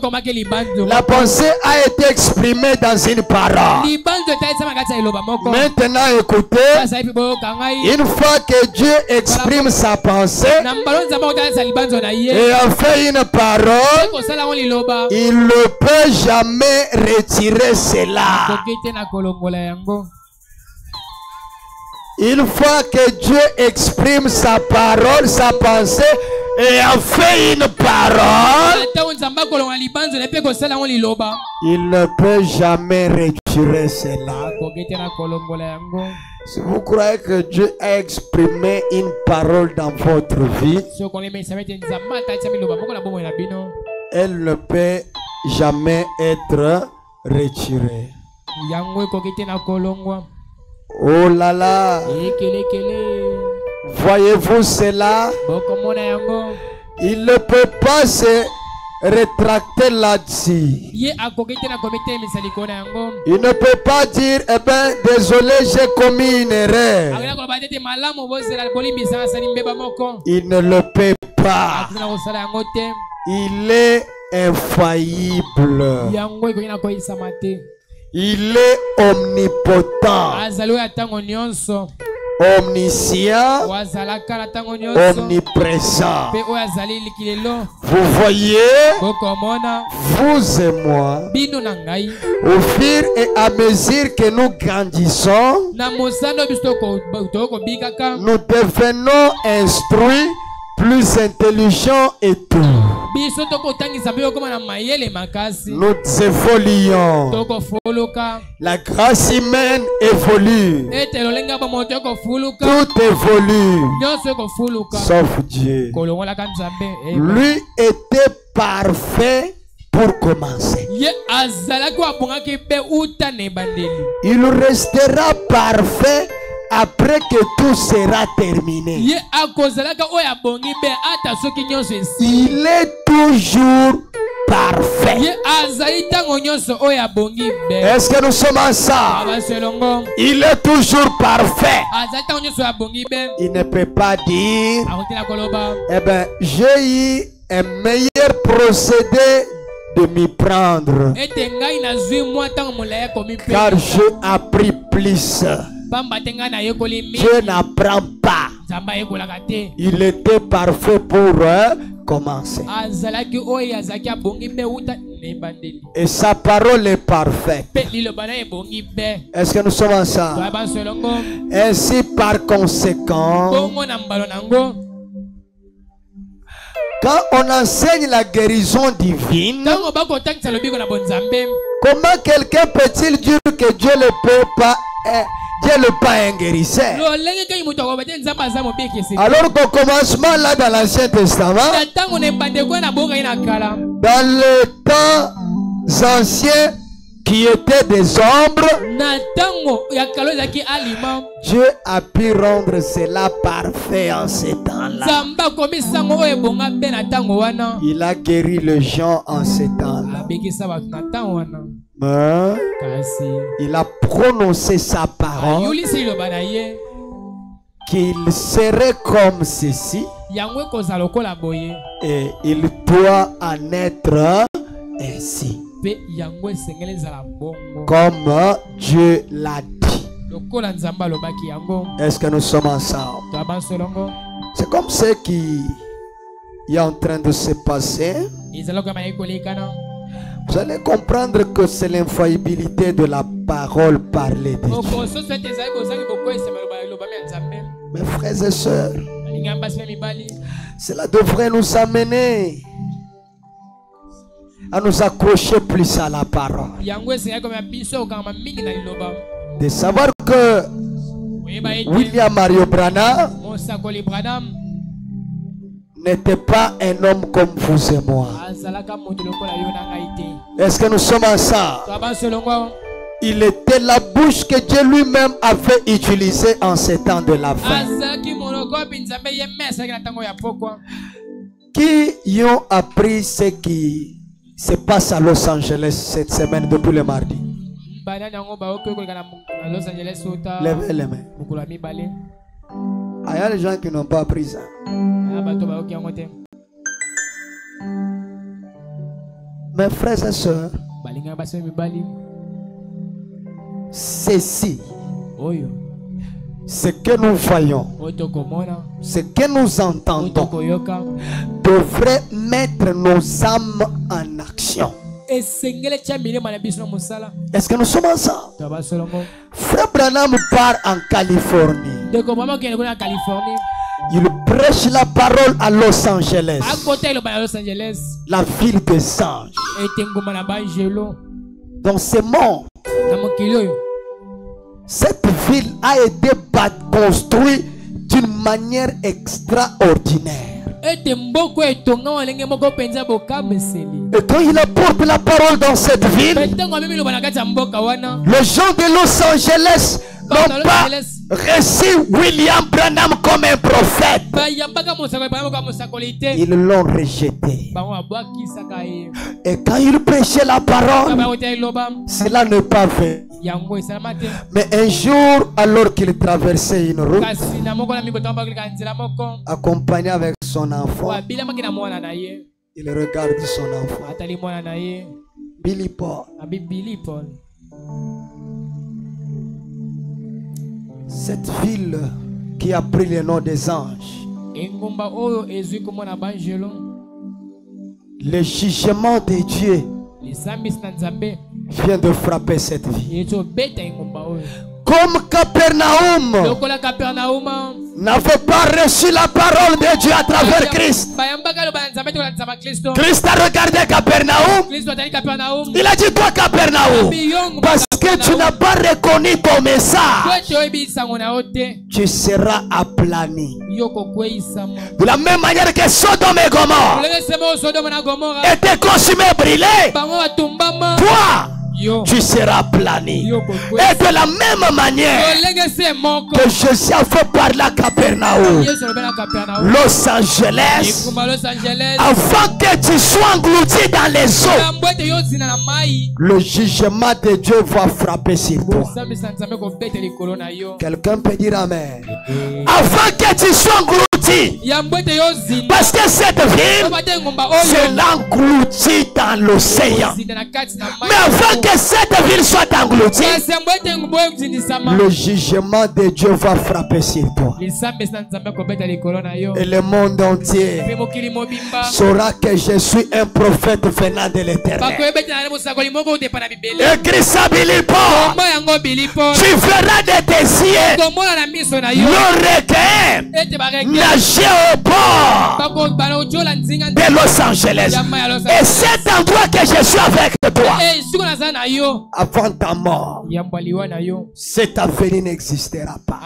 La pensée a été exprimée dans une parole. Maintenant, écoutez, une fois que Dieu exprime sa pensée et a fait une parole, il ne peut jamais retirer cela. Une fois que Dieu exprime sa parole, sa pensée et a fait une parole, il ne peut jamais retirer cela. Si vous croyez que Dieu a exprimé une parole dans votre vie, elle ne peut jamais être retirée. Oh là là. Voyez-vous cela? Il ne peut pas se rétracter là-dessus. Il ne peut pas dire, eh ben, désolé, j'ai commis une erreur. Il ne le peut pas. Il est infaillible. Il est omnipotent, omniscient, omniprésent. Vous voyez, vous et moi, au fur et à mesure que nous grandissons, nous devenons instruits, plus intelligents et tout. Nous évoluons. La grâce humaine évolue. Tout évolue. Sauf Dieu. Lui était parfait pour commencer. Il restera parfait après que tout sera terminé. Il est toujours parfait. Est-ce que nous sommes ensemble? Il est toujours parfait. Il ne peut pas dire, eh ben, j'ai eu un meilleur procédé de m'y prendre, car j'ai appris plus. Dieu n'apprend pas. Il était parfait pour commencer. Et sa parole est parfaite. Est-ce que nous sommes ensemble? Ainsi, par conséquent, quand on enseigne la guérison divine, comment quelqu'un peut-il dire que Dieu ne peut pas, Dieu n'est pas un guérisseur? Alors qu'au commencement, là dans l'Ancien Testament, dans les temps anciens qui étaient des ombres, Dieu a pu rendre cela parfait en ces temps-là. Il a guéri les gens en ces temps-là. Mais il a prononcé sa parole qu'il serait comme ceci, et il doit en être ainsi, comme Dieu l'a dit. Est-ce que nous sommes ensemble? C'est comme ce qui est en train de se passer. Vous allez comprendre que c'est l'infaillibilité de la parole parlée de Dieu. Mes frères et sœurs, cela devrait nous amener à nous accrocher plus à la parole. De savoir que William Mario Branham n'était pas un homme comme vous et moi. Est-ce que nous sommes ensemble? Il était la bouche que Dieu lui-même avait utilisée en ces temps de la fin. Qui ont appris ce qui se passe à Los Angeles cette semaine depuis le mardi? Levez les mains. Il y a des gens qui n'ont pas appris ça. Mes frères et sœurs, ceci, ce que nous voyons, ce que nous entendons, devrait mettre nos âmes en action. Est-ce que nous sommes ensemble? Frère Branham part en Californie. Il prêche la parole à Los Angeles, la ville des anges. Dans ce monde, cette ville a été construite d'une manière extraordinaire. Et quand il apporte la parole dans cette ville, les gens de Los Angeles n'ont pas reçu William Branham comme un prophète. Ils l'ont rejeté. Et quand il prêchait la parole, cela n'est pas fait. Mais un jour, alors qu'il traversait une route, accompagné avec son enfant, il regarde son enfant. Billy Paul. Cette ville qui a pris le nom des anges, le jugement de Dieu vient de frapper cette ville. Comme Capernaum n'avait pas reçu la parole de Dieu à travers Christ. Christ a regardé Capernaum. Il a dit, toi Capernaum, parce que tu n'as pas reconnu ton message, tu seras aplani. De la même manière que Sodome et Gomorrhe étaient consumés et brûlés, toi tu seras aplani. Et de la même manière que Jésus a fait parler à Capernaum, Los Angeles, avant que tu sois englouti dans les eaux, le jugement de Dieu va frapper sur toi. Quelqu'un peut dire amen. Avant que tu sois englouti, parce que cette ville, c'est l'englouti dans l'océan. Mais avant que cette ville soit engloutie, le jugement de Dieu va frapper sur toi. Et le monde entier saura que je suis un prophète venant de l'Éternel. Écris ça, Billy Paul. Tu verras de tes yeux le requin nager au port de Los Angeles. Et cet endroit que je suis avec toi, avant ta mort, cet avenir n'existera pas.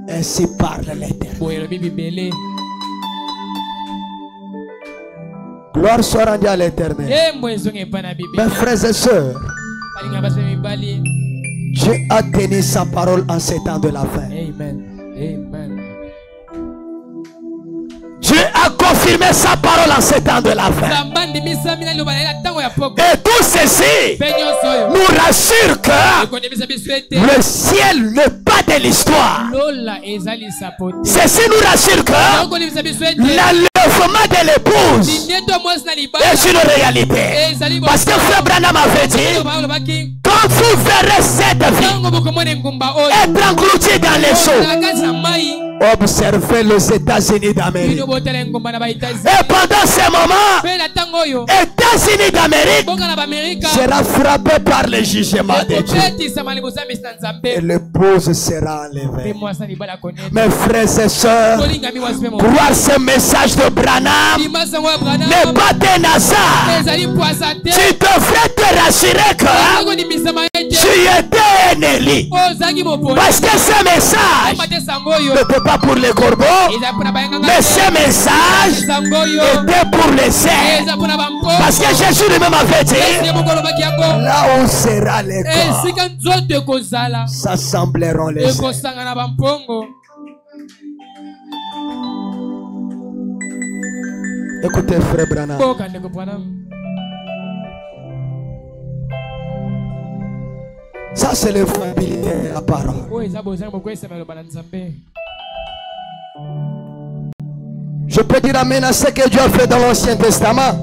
Ainsi parle l'Éternel. Gloire soit rendue à l'Éternel. Mes frères et sœurs, Dieu a tenu sa parole en ces temps de la fin. Amen. Dieu a confirmé sa parole en ces temps de la fin. Et tout ceci nous rassure que le ciel n'est pas de l'histoire. Ceci nous rassure que l'enlèvement de l'épouse est une réalité. Parce que Frère Branham avait dit, quand vous verrez cette vie être engloutie dans les eaux, observez les États-Unis d'Amérique. Et pendant ce moment, États-Unis d'Amérique sera frappé par le jugement de Dieu. Et l'épouse sera enlevée. Mes frères et sœurs, croire ce message de Branham n'est pas des hasard. Tu devrais te rassurer que tu étais un Élie. Parce que ce message n'était pas pour les corbeaux, mais ce message était pour les cerfs. Parce que Jésus lui-même avait dit, là où sera les corps, s'assembleront les cerfs. Écoutez, frère Branham. Ça, c'est le fondabilité de la parole. Je peux dire amen à ce que Dieu a fait dans l'Ancien Testament,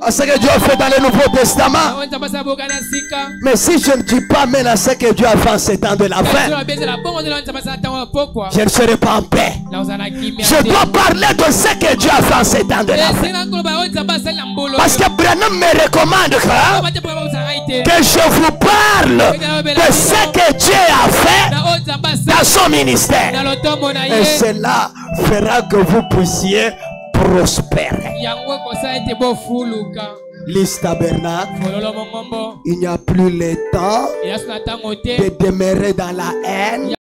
à ce que Dieu a fait dans le Nouveau Testament. Mais si je ne dis pas amen à ce que Dieu a fait en ces temps de la fin, je ne serai pas en paix. Je dois parler de ce que Dieu a fait en ces temps de la fin. Parce que Branham me recommande que je vous parle de ce que Dieu a fait dans son ministère. Et cela fera que vous puissiez prospérer. Liste tabernacle. Il n'y a plus le temps de demeurer dans la haine. Il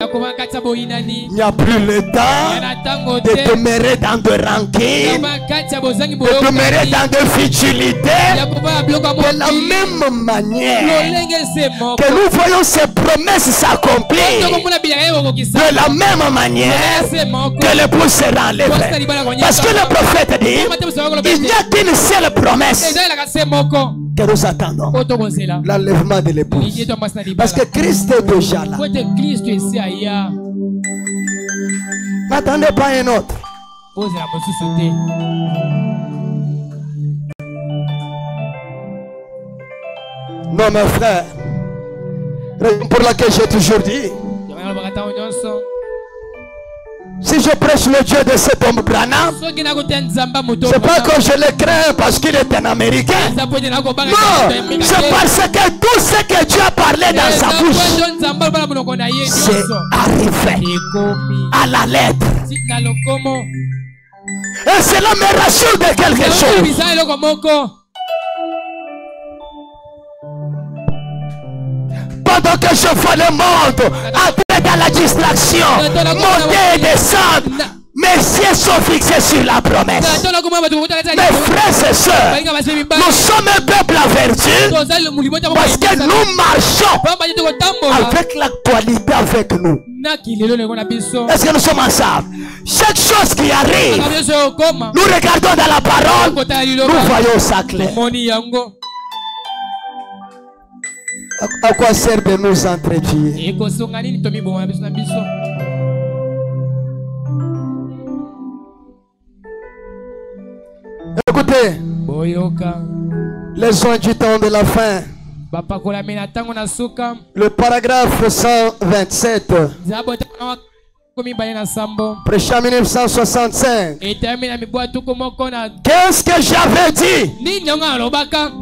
n'y a plus le temps de demeurer dans de rancune, de demeurer dans de futilité. De la même manière que nous voyons ces promesses s'accomplir, de la même manière que l'épouse sera enlevé. Parce que le prophète dit, il n'y a qu'une seule promesse que nous attendons, l'enlèvement de l'épouse. Parce que Christ est déjà là. N'attendez pas un autre. Non, mes frères, raison pour laquelle j'ai toujours dit, si je prêche le Dieu de cet homme Branham, c'est pas que je le crains parce qu'il est un Américain. Non, c'est parce que tout ce que Dieu a parlé dans sa bouche, c'est arrivé à la lettre. Et cela me rassure de quelque chose. Pendant que je vois le monde entrer dans la distraction, monter et descendre, mes yeux sont fixés sur la promesse. Mes frères et sœurs, nous sommes un peuple averti parce que nous marchons avec l'actualité avec nous. Est-ce que nous sommes ensemble? Chaque chose qui arrive, nous regardons dans la parole, nous voyons ça clair. À quoi sert de nous entretuer? Écoutez, les oins du temps de la fin. Le paragraphe 127. Prêché en 1965. Qu'est-ce que j'avais dit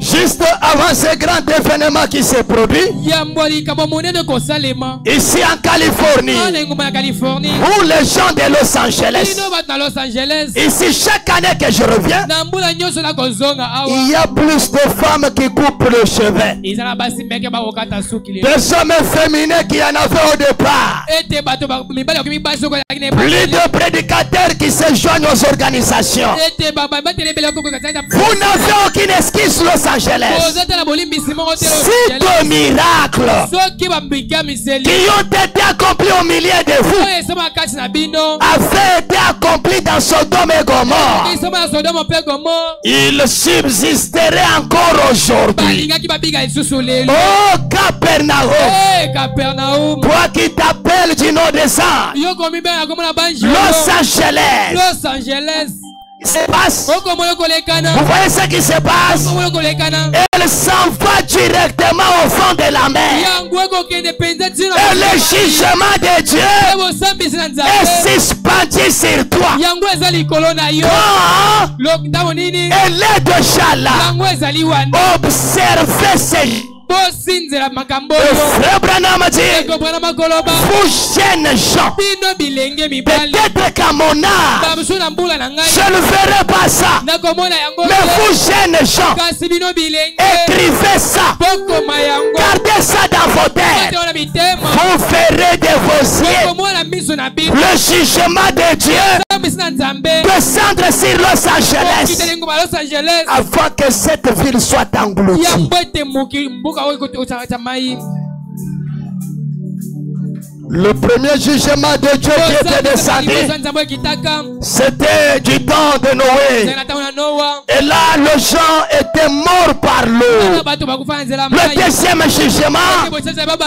juste avant ce grand événement qui s'est produit ici en Californie, pour les gens de Los Angeles? Ici, chaque année que je reviens, il y a plus de femmes qui coupent le cheveu, des hommes féminins qui en avaient au départ, plus de prédicateurs qui se joignent aux organisations. Vous n'avez aucune excuse, Los Angeles. Si de miracles qui ont été accomplis au milieu de vous avaient été accomplis dans Sodome et Gomorrhe, ils subsisteraient encore aujourd'hui. Oh Capernaum, toi qui t'appelles du nom des anges, Los Angeles. Vous voyez ce qui se passe? Elle s'en va directement au fond de la mer. Et le jugement de Dieu est suspendu sur toi. Quand elle est déjà là, observez ces frère Branham dit, vous jeunes gens, peut-être qu'à mon âge je ne ferai pas ça, mais vous jeunes gens, écrivez ça, gardez ça dans vos têtes, vous verrez de vos yeux le jugement de Dieu descendre sur Los Angeles avant que cette ville soit engloutie. Le premier jugement de Dieu qui était descendu, c'était du temps de Noé. Et là, les gens étaient morts par l'eau. Le deuxième jugement,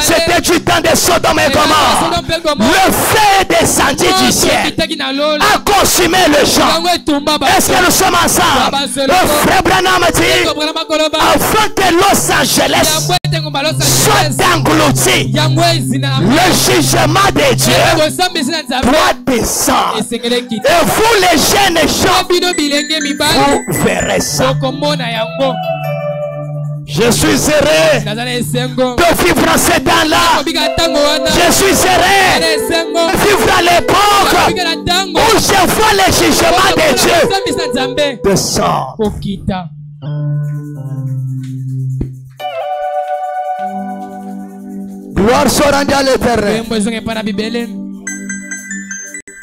c'était du temps de Sodome et Gomorrhe. Le feu est descendu du ciel, a consumé les gens. Est-ce que nous sommes ensemble? Le frère Branham dit, afin que Los Angeles soit englouti, le jugement de Dieu doit descendre. Et vous les jeunes gens, vous verrez ça. Je suis heureux de vivre en ces temps-là. Je suis heureux de vivre à l'époque où je vois le jugement de Dieu descendre. Gloire soit rendue à l'Éternel.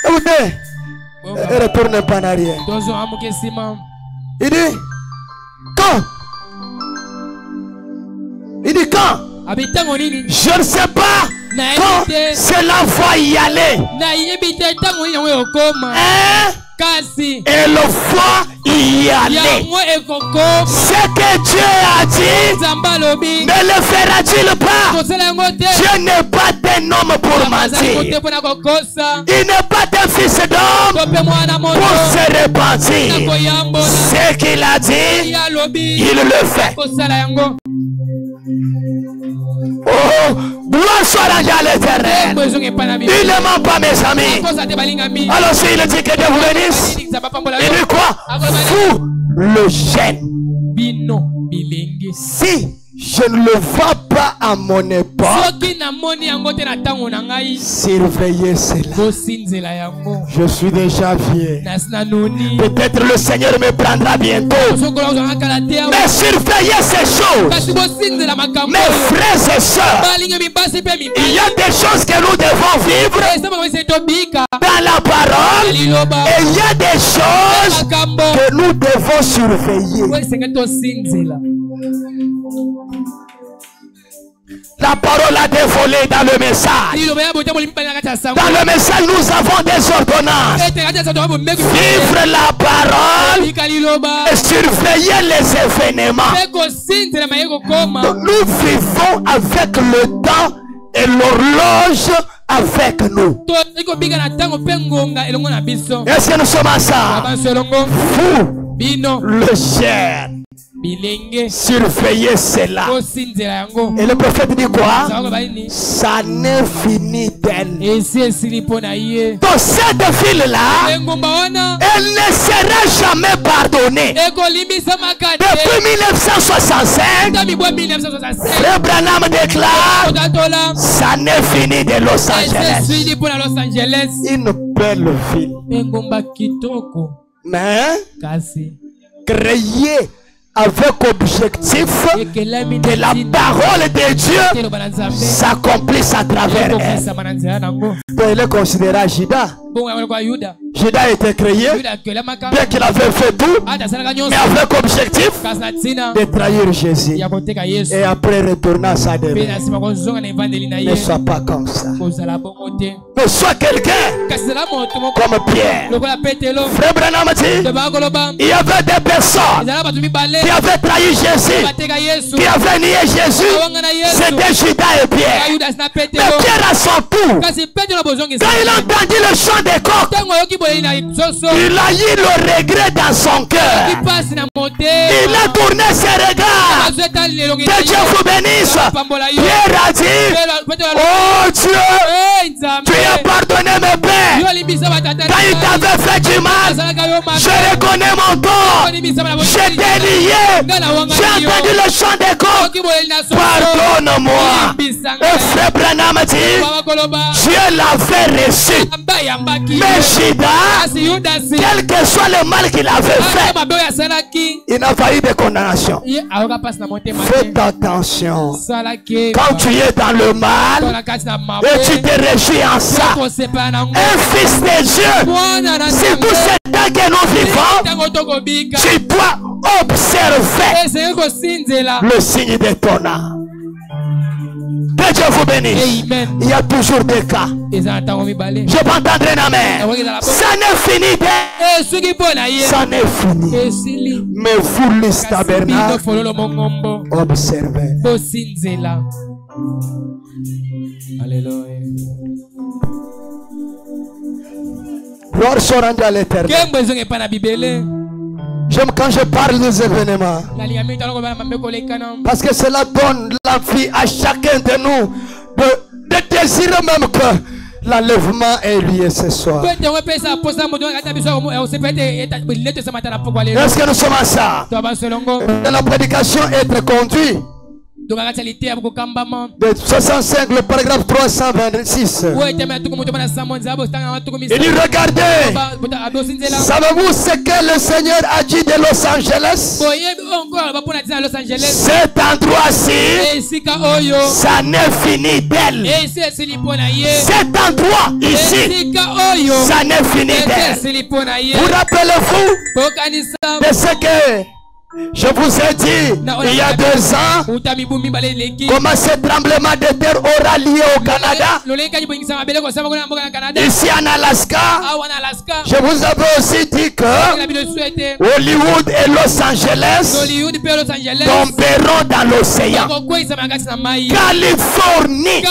Écoutez, ne retournez pas en arrière. Il dit, quand? Il dit quand? Je ne sais pas quand cela va y aller. Hein? Et le fois y aller. Ce que Dieu a dit, ne le fera-t-il pas? Dieu n'est pas d'un homme pour mentir. Il n'est pas d'un fils d'homme pour se repentir. Ce qu'il a dit, il le fait. Oh, gloire soit rendue à l'Éternel. Il ne ment pas, mes amis. Alors s'il dit que Dieu vous bénisse, il dit quoi? Vous le gêne. Si je ne le vois pas à mon époque, surveillez cela. Je suis déjà vieux. Peut-être le Seigneur me prendra bientôt. Mais surveillez ces choses. Mes frères et sœurs, il y a des choses que nous devons vivre dans la parole. Et il y a des choses que nous devons surveiller. La parole a dévolé dans le message. Dans le message, nous avons des ordonnances. Vivre la parole et surveiller les événements. Nous vivons avec le temps et l'horloge avec nous. Est-ce que nous sommes ensemble? Vous, le cher, surveillez cela. Et le prophète dit quoi? Ça ne finit d'elle. Donc cette fille-là, elle ne sera jamais pardonnée. Depuis 1965, Frère Branham déclare, ça ne finit de Los Angeles. Une belle ville. Mais créée avec objectif que la parole de Dieu s'accomplisse à travers elle. Il est considéré Judas. Judas a été créé, bien qu'il avait fait tout, mais avec objectif de trahir Jésus. Et après retourner à sa demeure. Ne sois pas comme ça. Mais sois quelqu'un comme Pierre. Frère Branham dit, il y avait des personnes qui avaient trahi Jésus, qui avaient nié Jésus. C'était Judas et Pierre. Mais Pierre a son tour. Quand il a entendu le chant des coqs, il a eu le regret dans son cœur. Il a tourné ses regards. Que Dieu vous bénisse. Pierre a dit, oh Dieu, tu as pardonné mes pères. Quand il t'avait fait du mal, je reconnais mon tort. Je t'ai lié. J'ai entendu le chant des coqs. Pardonne-moi. Et Frère Branham dit, Dieu l'avait reçu. Mais Judas, quel que soit le mal qu'il avait fait, il n'a pas eu de condamnation. Faites attention. Quand tu es dans le mal et tu te réjouis en ça, un fils de Dieu, c'est tout ce temps que nous vivons, tu dois observer le signe de ton âme. Que Dieu vous bénisse. Il y a toujours des cas. Je peux entendre un amen. Ça n'est fini. Ça n'est fini. Mais vous, les tabernacles, observez. Alléluia. Gloire soit rendue à l'Éternel. J'aime quand je parle des événements, parce que cela donne la vie à chacun de nous de désirer même que l'enlèvement ait lieu ce soir. Est-ce que nous sommes ensemble? Dans la prédication, être conduit De 65, le paragraphe 326. Il dit, regardez, savez-vous ce que le Seigneur a dit de Los Angeles? Cet endroit-ci, ça n'est fini d'elle. Cet endroit ici, ça n'est fini d'elle. Vous rappelez-vous de ce que je vous ai dit il y a 2 ans comment ce tremblement de terre aura lié au Canada, ici en Alaska. Je vous avais aussi dit que Hollywood et Los Angeles tomberont dans l'océan. Californie,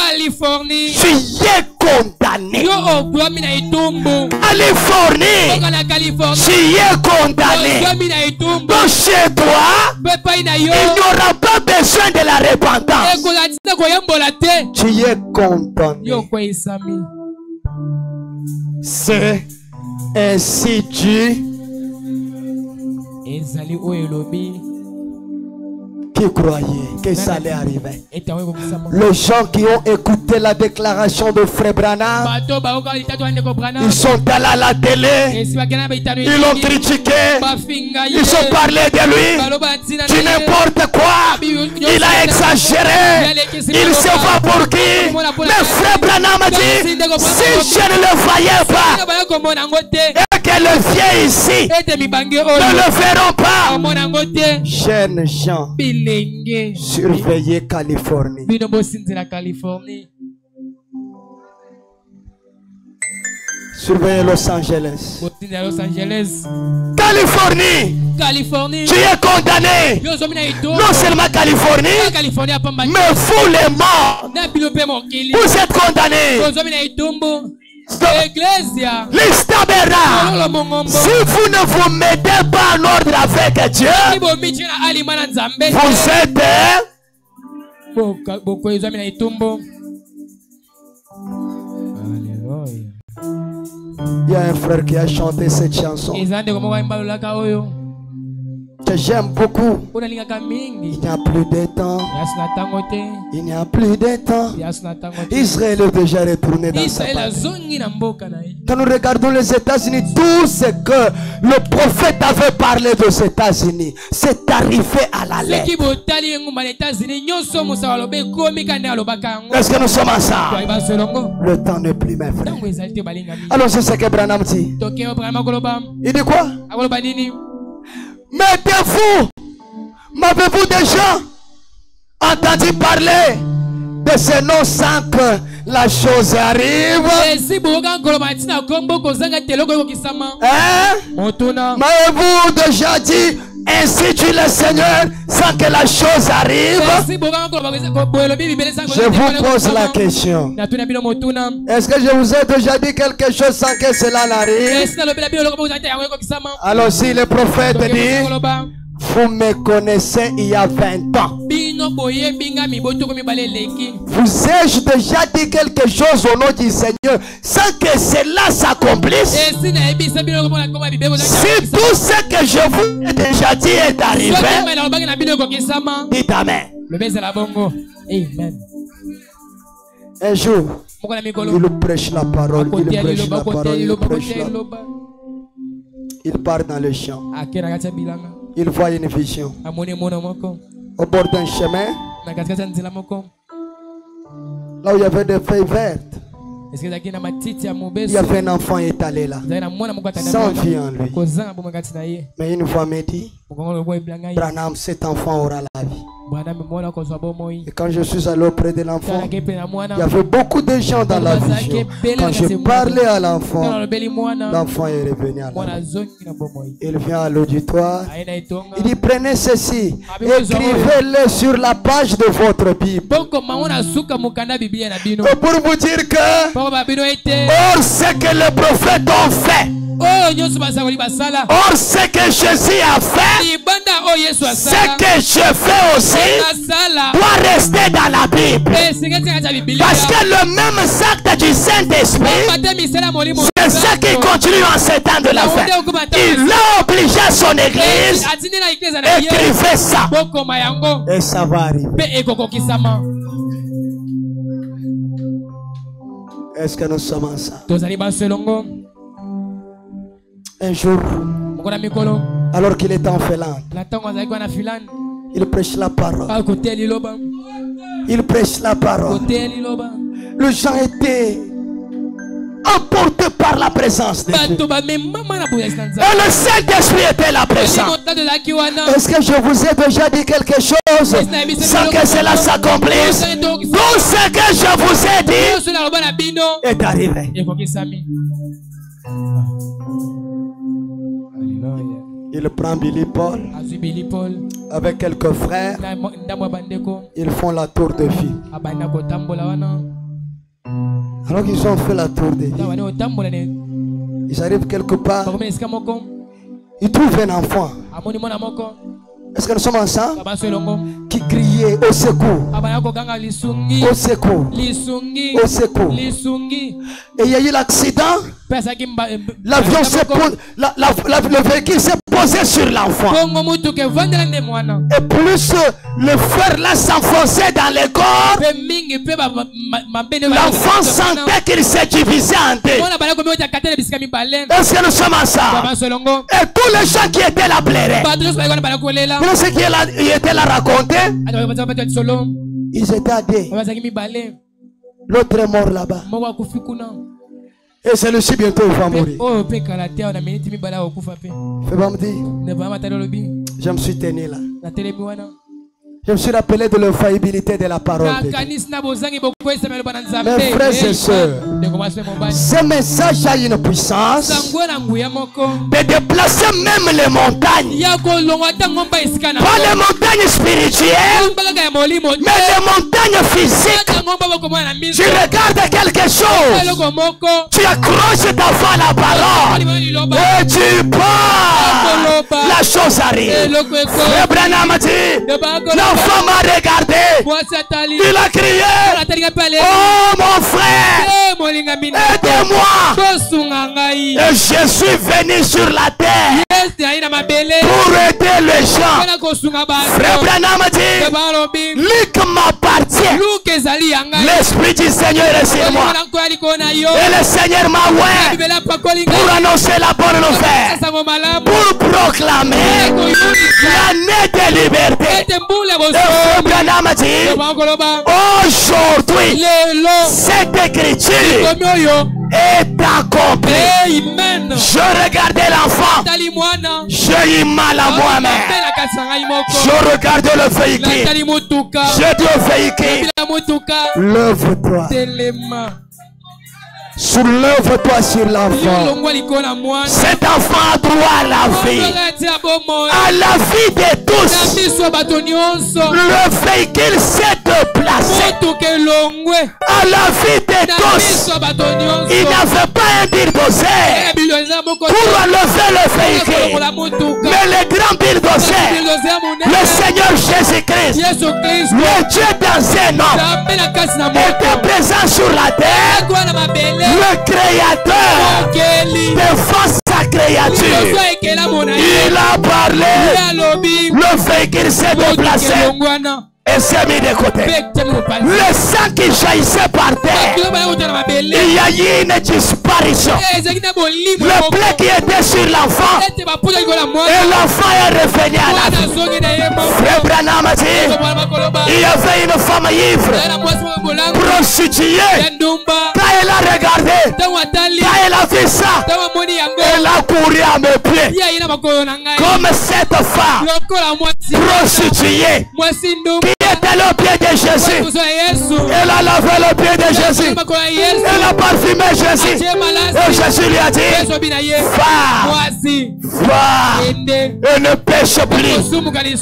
tu y es condamné. Californie, tu y es condamné. Donc chez toi, il n'y aura pas besoin de la repentance. Tu y es condamné. C'est ainsi dit qui croyaient que ça allait arriver. Les gens qui ont écouté la déclaration de Frère Branham, ils sont allés à la télé, ils l'ont critiqué, ils ont parlé de lui, du n'importe quoi, il a exagéré, il se voit pour qui. Mais Frère Branham a dit, si je ne le voyais pas, et que le vieux ici ne le verront pas. Jeunes gens, surveillez Californie. Surveillez Los Angeles. Californie, tu es condamné. Non seulement Californie, mais vous les morts, vous êtes condamnés. L'Istabera, si vous ne vous mettez pas en ordre avec Dieu, vous êtes il y a un frère qui a chanté cette chanson que j'aime beaucoup. Il n'y a plus de temps. Il n'y a plus de temps. Israël est déjà retourné dans sa patrie. Quand nous regardons les États-Unis, tout ce que le prophète avait parlé aux États-Unis, c'est arrivé à la lettre. Est-ce que nous sommes ensemble? Le temps n'est plus, mes frères. Alors c'est ce que Branham dit. Il dit quoi? Mettez-vous, m'avez-vous déjà entendu parler de ce nom sans que la chose arrive? Hein? M'avez-vous déjà dit ainsi dit le Seigneur sans que la chose arrive? Je vous pose la question. Est-ce que je vous ai déjà dit quelque chose sans que cela n'arrive? Alors si le prophète dit, vous me connaissez il y a 20 ans. Vous ai-je déjà dit quelque chose au nom du Seigneur sans que cela s'accomplisse? Si tout ce que je vous ai déjà dit est arrivé, dites Amen. Un jour, il prêche la parole, il prêche la parole, il prêche la parole. Il part dans le champ. Il voit une vision. Au bord d'un chemin, là où il y avait des feuilles vertes, il y avait un enfant étalé là, sans vie en lui. Mais une voix me dit, Branham, cet enfant aura la vie. Et quand je suis allé auprès de l'enfant, il y avait beaucoup de gens dans la vision. Quand je parlais à l'enfant, l'enfant est revenu à la vie. Il vient à l'auditoire. Il dit, prenez ceci, écrivez-le sur la page de votre Bible. Pour vous dire que, or ce que les prophètes ont fait, Or, ce que Jésus a fait, ce que je fais aussi, doit rester dans la Bible. Parce que le même acte du Saint-Esprit, c'est ça qui continue en ces temps de la fin. Il a obligé son église, écrivez ça. Et ça va arriver. Est-ce que nous sommes ensemble? Un jour, alors qu'il était en Finlande, il prêche la parole. Il prêche la parole. Les gens étaient emportés par la présence de Dieu. Et le Saint-Esprit était là présent. Est-ce que je vous ai déjà dit quelque chose Sans que cela s'accomplisse, tout ce que je vous ai dit est arrivé? Il prend Billy Paul avec quelques frères. Ils font la tour de vie. Alors qu'ils ont fait la tour de vie, ils arrivent quelque part. Ils trouvent un enfant. Est-ce que nous sommes ensemble? Qui criait au secours. Au secours. Au secours. Et il y a eu l'accident. L'avion s'est posé, le véhicule s'est posé sur l'enfant. Et plus le fer là s'enfonçait dans le corps, l'enfant sentait qu'il s'est divisé en deux. Est-ce que nous sommes ensemble? Et tous les gens qui étaient là pleuraient. Vous savez ce qui était là raconté? Ils étaient à deux. L'autre est mort là-bas. Et celui-ci bientôt il va mourir. Fais pas me dire. Je me suis tenu là. Je me suis rappelé de l'infaillibilité de la parole de Dieu. Mes frères et sœurs, ce message a une puissance de déplacer même les montagnes. Pas les montagnes spirituelles, mais les montagnes physiques. Tu regardes quelque chose, tu accroches ta foi à la parole et tu pars. La chose arrive. Frère Branham a dit, l'enfant m'a regardé. Il a crié, oh mon frère, aidez-moi. Et je suis venu sur la terre pour aider les gens. Frère Branham a dit, Luc m'appartient. L'Esprit du Seigneur est sur moi. Et le Seigneur m'a oint pour annoncer la bonne nouvelle, pour proclamer l'année de liberté. Et Branham a dit, aujourd'hui, cette écriture est accomplie. Je regardais l'enfant, j'ai eu mal à moi-même. Je regardais le véhicule, j'ai dit au véhicule, lève-toi. Soulève-toi sur l'enfant. Cet enfant a droit à la vie. À la vie de tous. Le véhicule s'est déplacé. À la vie de tous. Il n'avait pas un bulldozer pour enlever le véhicule. Mais le grand bulldozer, le Seigneur Jésus-Christ, le Dieu dans un homme, était présent sur la terre. Le Créateur défend sa créature. Il a parlé. Le véhicule s'est déplacé et s'est mis de côté. Le sang qui jaillissait par terre, il y a eu une disparition. Le blé qui était sur l'enfant, et l'enfant est revenu à la vie. Frère Branham a dit, il y avait une femme ivre, prostituée. Quand elle a regardé, quand elle a vu ça, elle a couru à mes pieds. Comme cette femme prostituée qui était le pied de Jésus. Elle a lavé le pied de Jésus. Elle a parfumé Jésus. Et Jésus lui a dit, va et ne pêche plus.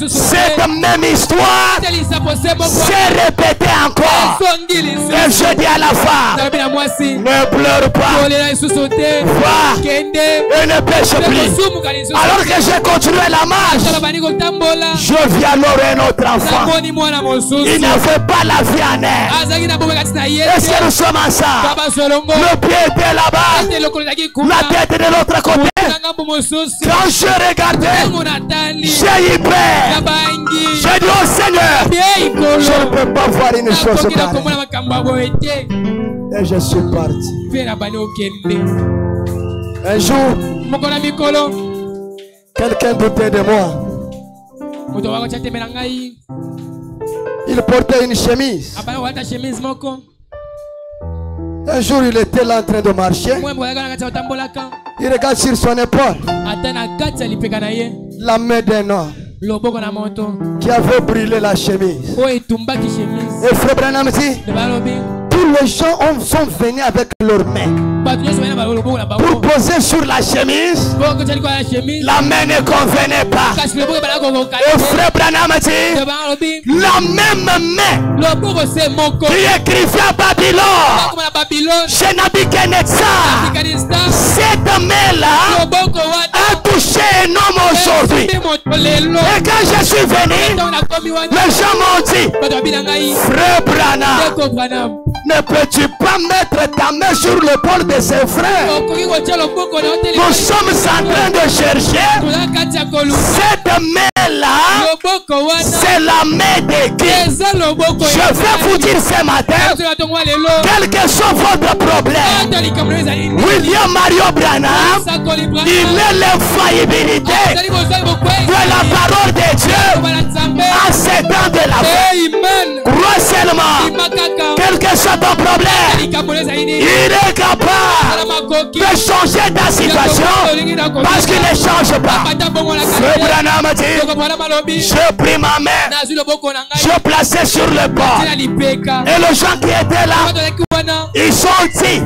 Cette même histoire s'est répétée encore. Et je dis à la femme, ne pleure pas, va et ne pêche plus. Alors que j'ai continué la marche, je vis alors un autre enfant. Il n'avait pas la vie en elle. Est-ce que nous sommes ensemble? Le pied était là-bas, la tête de l'autre côté. Quand je regardais, j'ai eu peur. J'ai dit au Seigneur, je ne peux pas voir une chose pareille. Et je suis parti. Un jour, quelqu'un doutait de moi. Il portait une chemise. Un jour, il était là en train de marcher. Il regarde sur son épaule la main d'un homme qui avait brûlé la chemise. Et Frère Branham dit, tous les gens sont venus avec leurs mains pour poser sur la chemise. La main ne convenait pas. Et Frère Branham dit, la même main qui écrivait à Babylone chez Nabuchodonosor, cette main-là a touché un homme aujourd'hui. Et quand je suis venu, les gens m'ont dit, Frère Branham, ne peux-tu pas mettre ta main sur l'épaule de ses frères? Nous sommes en train de chercher cette main-là. C'est la main de qui? Je vais vous dire ce matin, quel que soit votre problème, William Mario Branham, il est l'infaillibilité de la parole de Dieu en ces temps de la fin. Crois seulement, quel que soit ton problème, il est capable de changer ta situation parce qu'il ne change pas. Frère Branham dit, je pris ma main, je plaçais sur le bord, et les gens qui étaient là, ils sont dit,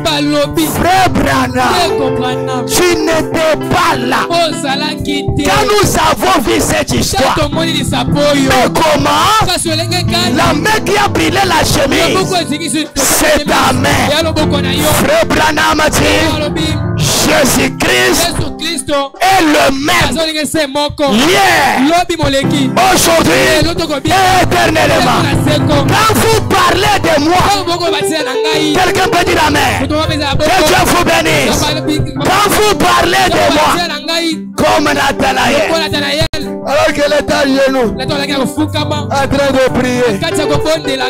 Frère Branham, tu n'étais pas là quand nous avons vu cette histoire. Mais comment? La main qui a brûlé la chemise, c'est ta main. Frère Branham dit, Jésus-Christ est le même hier, aujourd'hui et éternellement. Quand vous parlez de moi, quelqu'un peut dire amen. Que Dieu vous bénisse. Quand vous parlez de moi, comme Nathanaël, alors qu'elle est à genoux, en train de prier,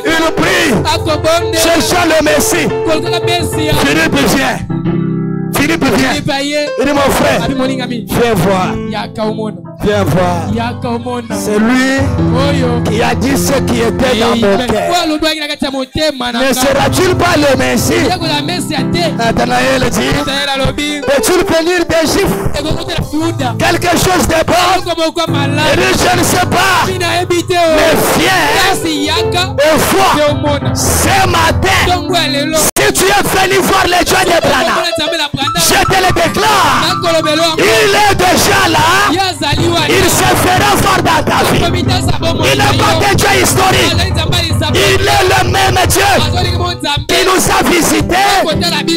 il prie, cherchant le Messie. Philippe vient. Philippe vient. Il dit, mon frère, viens voir. Viens voir. C'est lui qui a dit ce qui était dans mon cœur. Ne sera-t-il pas le Messie? Nathanaël dit, peux-tu venir d'Égypte? Quelque chose de bon? Il dit, je ne sais pas. Mais viens et vois. Ce matin, si tu es venu voir les Dieu de Branham, je te le déclare, il est déjà là. Il se fera fort dans ta vie. Il n'est pas un Dieu historique. Il est le même Dieu qui nous a visités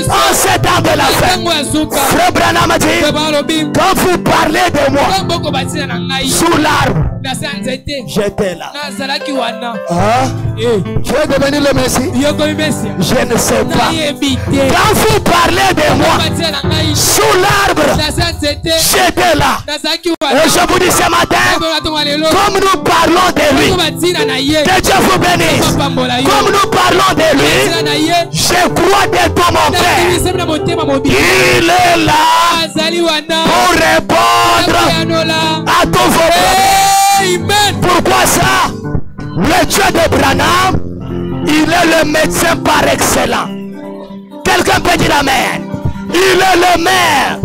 en ces temps de la fin. Frère Branham dit, quand vous parlez de moi sous l'arbre, j'étais là. Tu es devenu le Messie? Je ne sais pas. Quand vous parlez de moi sous l'arbre, j'étais là. Et je vous dis ce matin, comme nous parlons de lui, que Dieu vous bénisse. Comme nous parlons de lui, je crois de tout mon cœur, il est là pour répondre à tous vos problèmes. Pourquoi ça? Le Dieu de Branham, il est le médecin par excellence. Quelqu'un peut dire amen. Il est le maire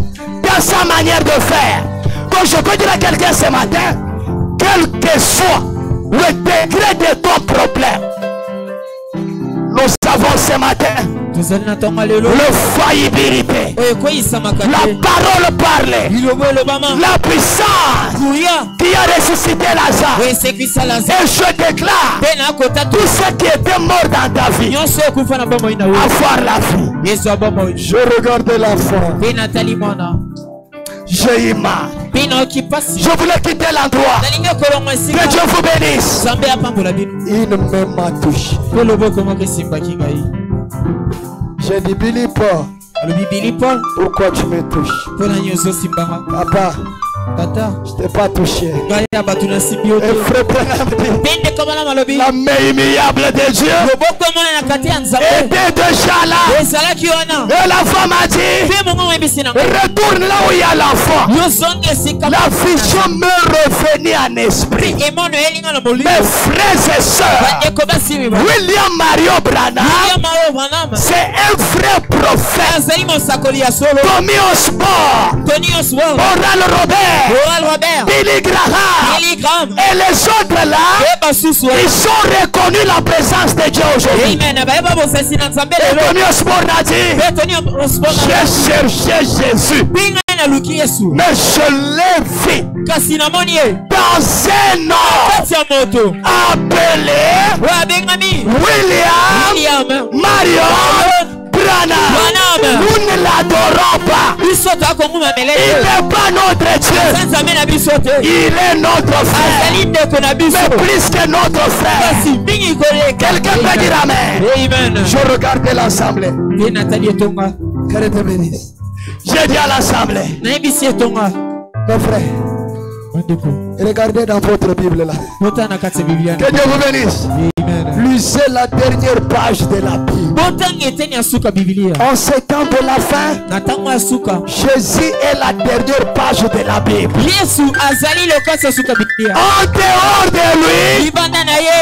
dans sa manière de faire. Donc je peux dire à quelqu'un ce matin, quel que soit le degré de ton problème, nous savons ce matin faillibilité, la parole parlée, la puissance qui a ressuscité Lazare. Et je déclare tout ce qui était mort dans ta vie avoir la vie. Je regardais l'enfant. J'ai eu mal. Je voulais quitter l'endroit. Que Dieu vous bénisse. Il ne m'a touché. J'ai dit Billy Paul. Pourquoi tu me touches? Papa, je t'ai pas touché. Et frère Branham dit, la main immuable de Dieu était déjà là. Et la femme a dit, retourne là où il y a l'enfant. La vision me revenait en esprit. Mes frères et sœurs, William Mario Branham, c'est un vrai prophète. Tommy Osborne, Oral Robert, Billy Graham et les autres là, ils ont reconnu la présence de Dieu aujourd'hui. Et Tommy Osborne a dit, j'ai cherché Jésus, mais je l'ai vu dans un homme appelé William Marion Branham. Nous ne l'adorons pas. Il n'est pas notre Dieu. Il est notre frère. Mais plus que notre frère. Quelqu'un peut dire Amen. Je regardais l'assemblée. Que Dieu te bénisse. J'ai dit à l'assemblée, mes frères, regardez dans votre Bible là. Que Dieu vous bénisse. Lisez la dernière page de la Bible. En ces temps de la fin, Jésus est la dernière page de la Bible. En dehors de lui,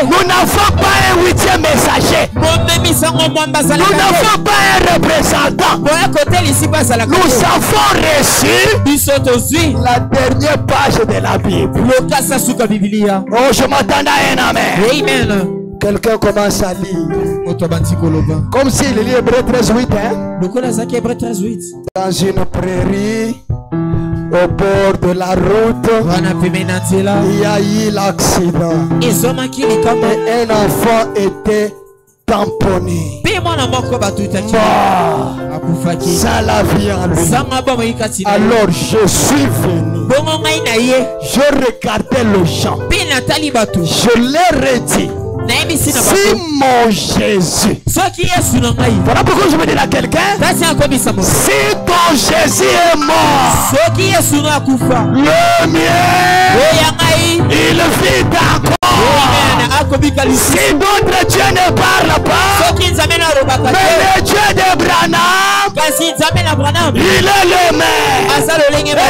nous n'avons pas un 8e messager. Nous n'avons pas un représentant. Nous avons reçu la dernière page de la Bible. Oh, je m'attends à un amen. Quelqu'un commence à lire. Comme s'il lit Hébreux 13:8. Dans une prairie, au bord de la route, il y a eu l'accident. Et un enfant était tamponné. Sans la vie en lui. Alors je suis venu. Je regardais le champ. Je l'ai redit. Si mon Jésus, voilà pourquoi je me dis à quelqu'un, si ton Jésus est mort, le mien, il vit encore. Si d'autres dieux ne parlent pas, mais le Dieu de Branham, il est le même.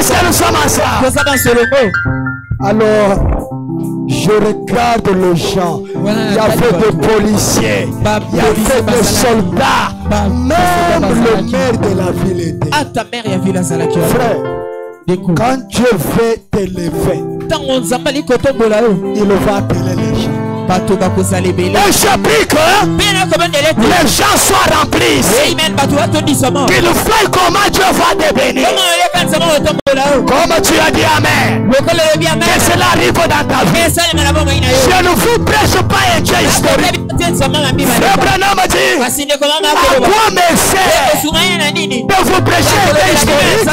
Est-ce que nous sommes ensemble? Alors je regarde le champ. Il y avait des policiers, il y avait des soldats, même le maire de la ville était. Frère, quand Dieu veut t'élever, il va t'élever les gens. Et je prie que les gens soient remplis ici. Qu'ils voient comment Dieu va te bénir. Comme tu as dit Amen. Que cela arrive dans ta vie. Je ne vous prêche pas un Dieu historique. Frère Branham dit, à quoi me sert de vous prêcher un Dieu historique?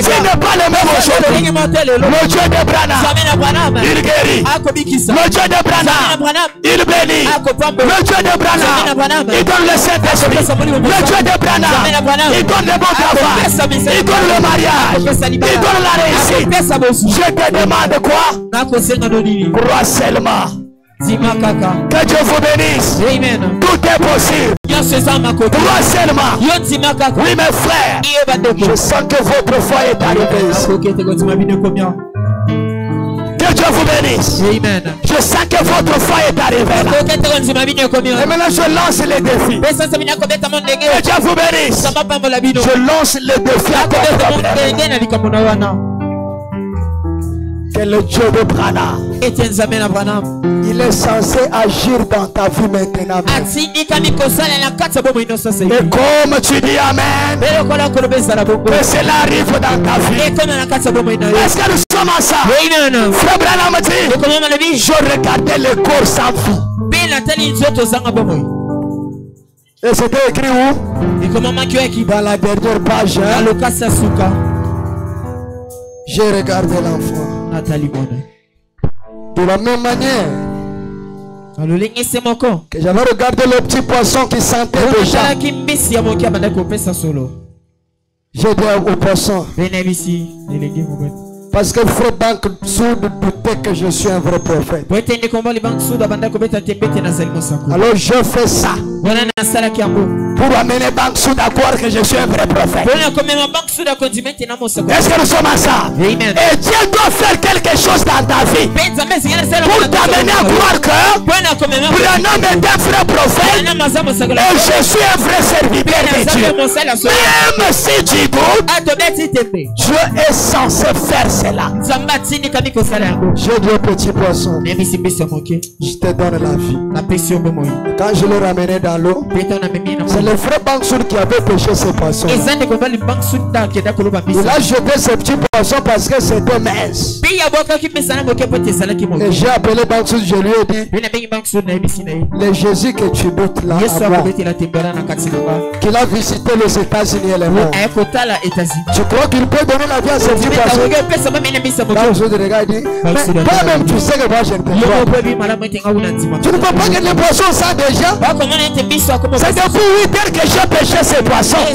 Ce n'est pas le même aujourd'hui. Le Dieu de Branham, il guérit. Le Dieu de Branham, il bénit. Le Dieu de Branham, il donne le Saint-Esprit. Le Dieu de Branham, il donne le bon travail. Il donne le mariage. Il donne la réussite. Je te demande quoi? Crois seulement. Que Dieu vous bénisse. Tout est possible. Crois seulement. Oui mes frères, je sens que votre foi est arrivée ici. Que Dieu vous bénisse. Amen. Je sens que votre foi est arrivée là. Et maintenant je lance les défis. Que Dieu vous bénisse. Je lance les défis à ton problème. Que le Dieu de Branham Il est censé agir dans ta vie maintenant. Et comme tu dis Amen, que cela arrive dans ta vie. Est-ce que nous sommes ensemble? Frère Branham dit, je regardais le corps sans vie. Et c'était écrit où? Dans la dernière page. J'ai regardé l'enfant. De la même manière que j'avais regardé le petit poisson qui sentait déjà. J'ai dit au poisson, parce que Frère Bank Soud doutait que je suis un vrai prophète. Alors je fais ça pour amener Bank Soud à croire que je suis un vrai prophète. Est-ce que nous sommes ensemble? Et Dieu doit faire quelque chose dans ta vie pour t'amener à croire que Branham est un vrai prophète et je suis un vrai serviteur de Dieu. Même si tu doutes, Dieu est censé faire cela. J'ai dit au petit poisson, je te donne la vie. Quand je l'ai ramené dans l'eau, c'est le frère Bank Soud qui avait pêché ce poisson. Il a jeté ce petit poisson parce que c'était mince. Et j'ai appelé Bank Soud, je lui ai dit, le Jésus que tu doutes là, qu'il a visité les États-Unis et le monde, tu crois qu'il peut donner la vie à ce petit poisson? Bank Soud regarde et dit, mais toi-même tu sais que moi je ne peux pas. Tu ne peux pas que les poissons ça déjà. C'est depuis 8 heures que j'ai pêché ces poissons.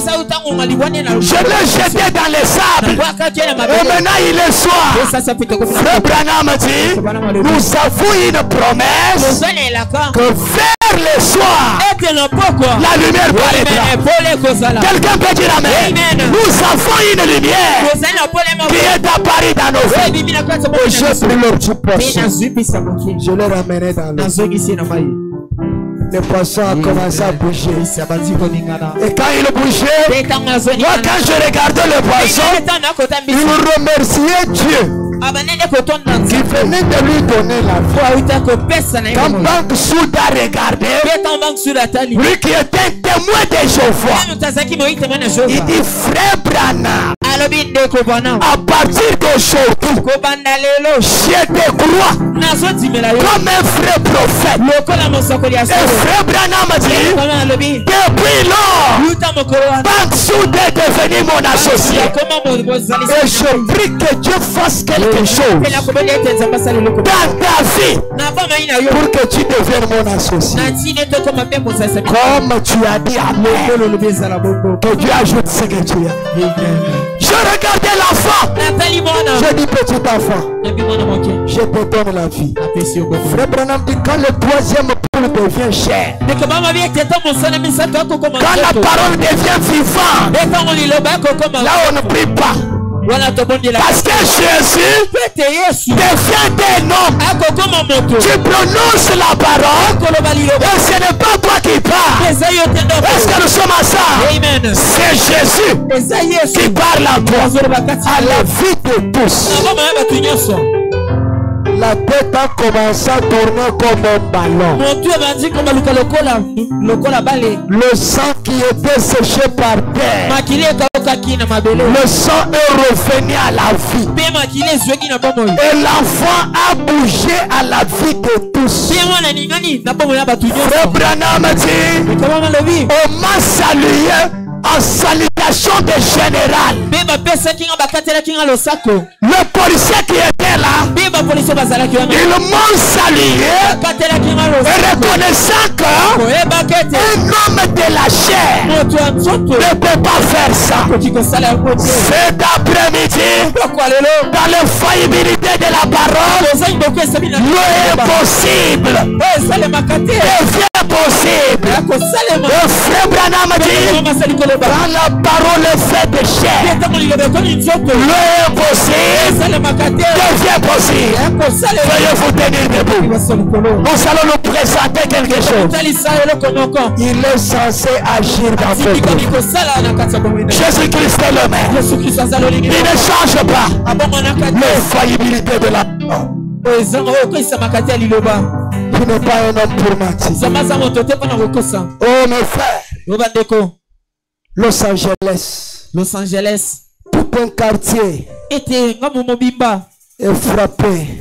Je l'ai jeté dans les sables. Et maintenant il est soir. Frère Branham dit, nous avons une promesse que vers le soir, la lumière paraîtra. Quelqu'un peut dire Amen. Nous avons une lumière qui est apparue dans nos vies. Et j'ai pris leur petit poisson. Je l'ai ramené dans l'eau. Le poisson a commencé à bouger. Et quand il bougeait, moi quand je regardais le poisson, il remerciait Dieu qui venait de lui donner la vie. Quand Bank Soud a regardé, lui qui était témoin de Jéhovah, il dit, frère Branham, à partir d'aujourd'hui, je te crois comme un vrai prophète. Et frère Branham dit, depuis lors, Bank Soud est devenu mon associé. Et je prie que Dieu fasse quelque chose dans ta vie pour que tu deviennes mon associé. Comme tu as dit Amen, que Dieu ajoute ce que tu as. Je regardais l'enfant. Je dis petit enfant, je te donne la vie. Frère Branham dit, quand le troisième poule devient chair, quand la parole devient vivante, là on ne prie pas. Parce que Jésus devient un homme. Tu prononces la parole et ce n'est pas toi qui parles. Est-ce que nous sommes ensemble? C'est Jésus qui parle à toi, à la vie de tous. La tête a commencé à tourner comme un ballon. Le sang qui était séché par terre, le sang est revenu à la vie. Et l'enfant a bougé à la vie de tous. Frère Branham dit, on m'a salué en salutation de général. Le policier qui était là, ils m'ont salué et reconnaissant qu'un homme de la chair ne peut pas faire ça. Cet après-midi, dans l'infaillibilité de la parole, l'impossible devient possible. Le frère Branham dit, quand la parole est faite de chair, l'impossible devient possible. Veuillez vous tenir debout. Nous allons nous présenter quelque chose. Il est censé agir dans ce monde. Jésus-Christ est le Maire. Il ne change pas l'infaillibilité de la parole. Tu n'es pas un homme pour mentir. Oh mes frères, Los Angeles, tout un quartier est frappé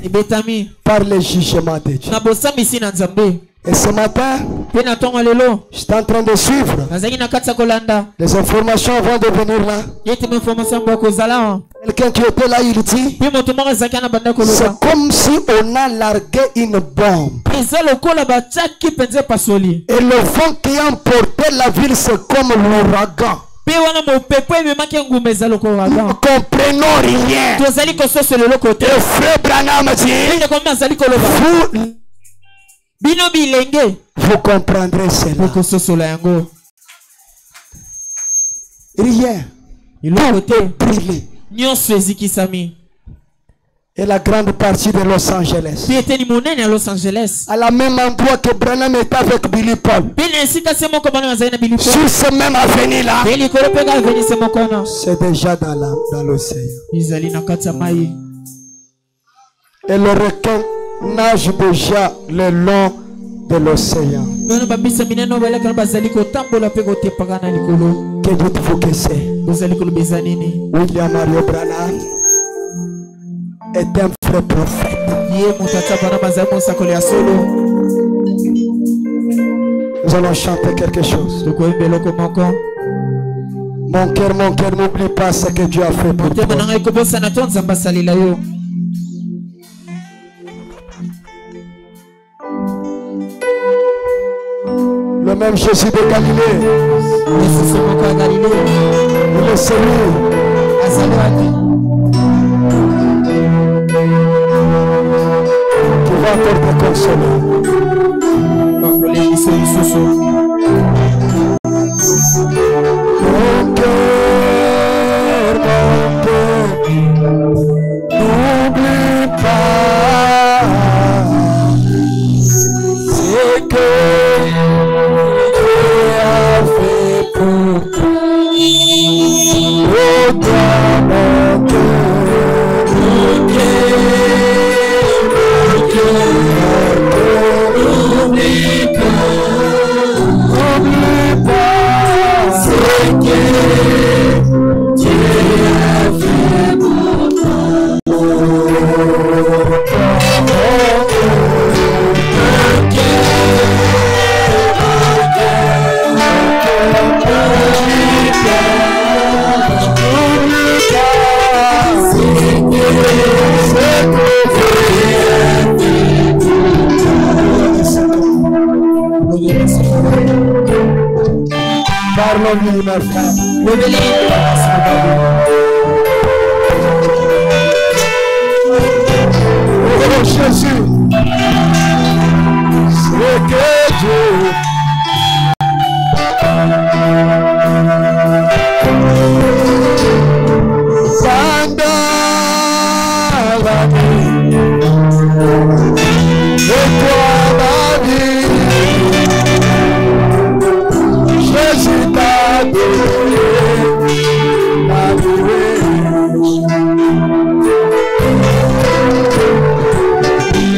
par le jugement de Dieu. Et ce matin, je suis en train de suivre. Les informations vont devenir là. Quelqu'un qui était là, il dit, c'est comme si on a largué une bombe. Et le vent qui a emporté la ville, c'est comme l'ouragan. Nous ne comprenons rien. Et frère Branham dit, vous comprendrez cela. Rien. Tout est brûlé. Et la grande partie de Los Angeles. À la même endroit que Branham est avec Billy Paul. Sur ce même avenue là. C'est déjà dans l'océan. Et le requin nage déjà le long de l'océan. Que dites-vous que c'est? William Mario Branham est un vrai prophète. Nous allons chanter quelque chose. Mon cœur, n'oublie pas ce que Dieu a fait pour toi. Le même Jésus de Galilée. Il est celui qui va encore te consoler. Mon cœur, n'oublie pas ce que parlons-lui, ma frère. Oh Jésus, c'est que Dieu. Pendant la nuit, et toi ma vie, Jésus t'a donné la louée.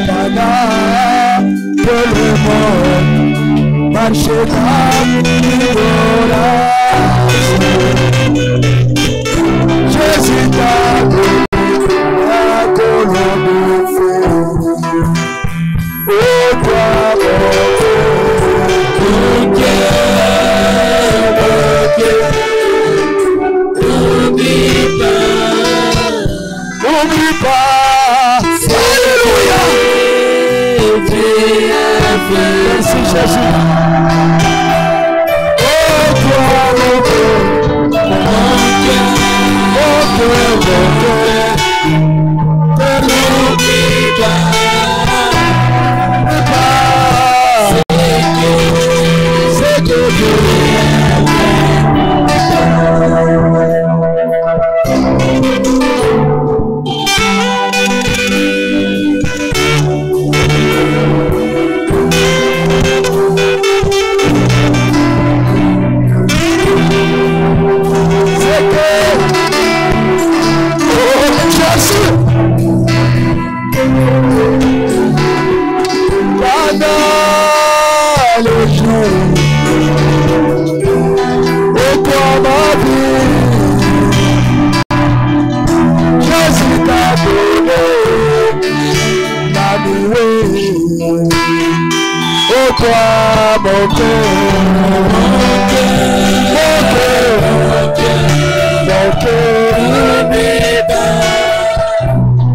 Pendant que le monde toi, mon cœur,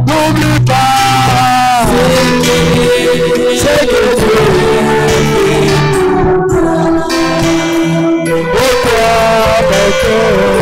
n'oublie pas c'est que Dieu pour toi, mon cœur,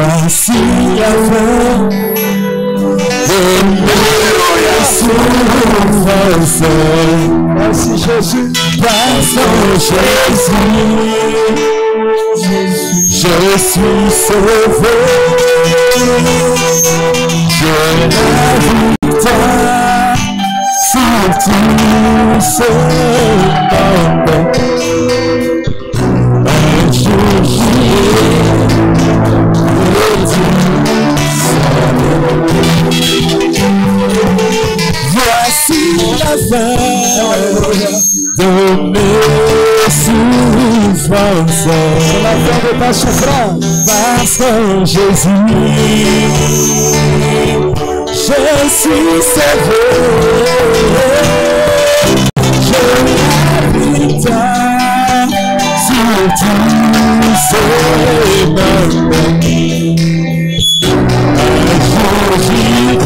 Voici la fin de mes souffrances. Merci Jésus. Parce que Jésus, je suis sauvé. J'ai la victoire sur tout ce monde. Un jour j'irai le dire. Voici la fin de mes souffrances. C'est la fin de ta souffrance. Parce que Jésus, je suis sauvé. Je l'habite sur tous ces mondes. Un jour j'irai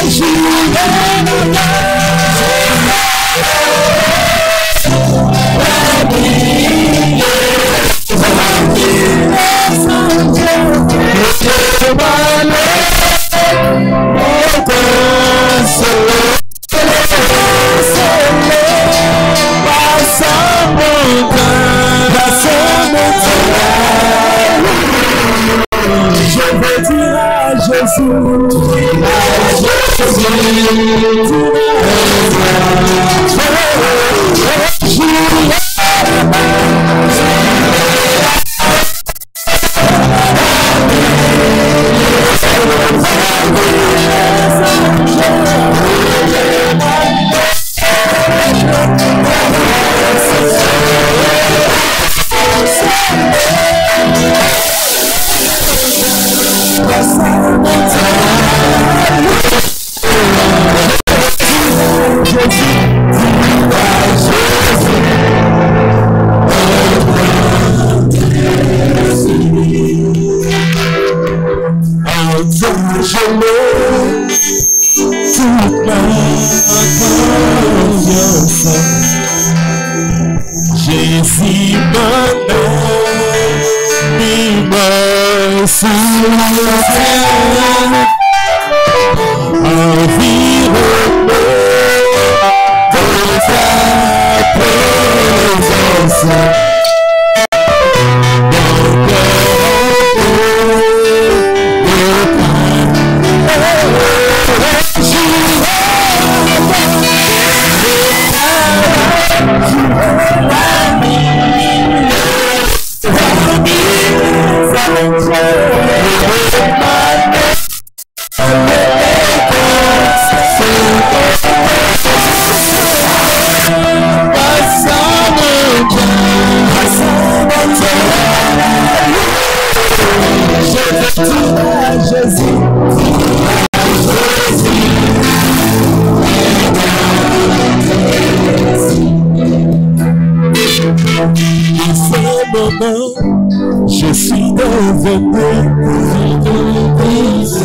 Jésus me soutient, environné de ta présence. Je suis devenu présence.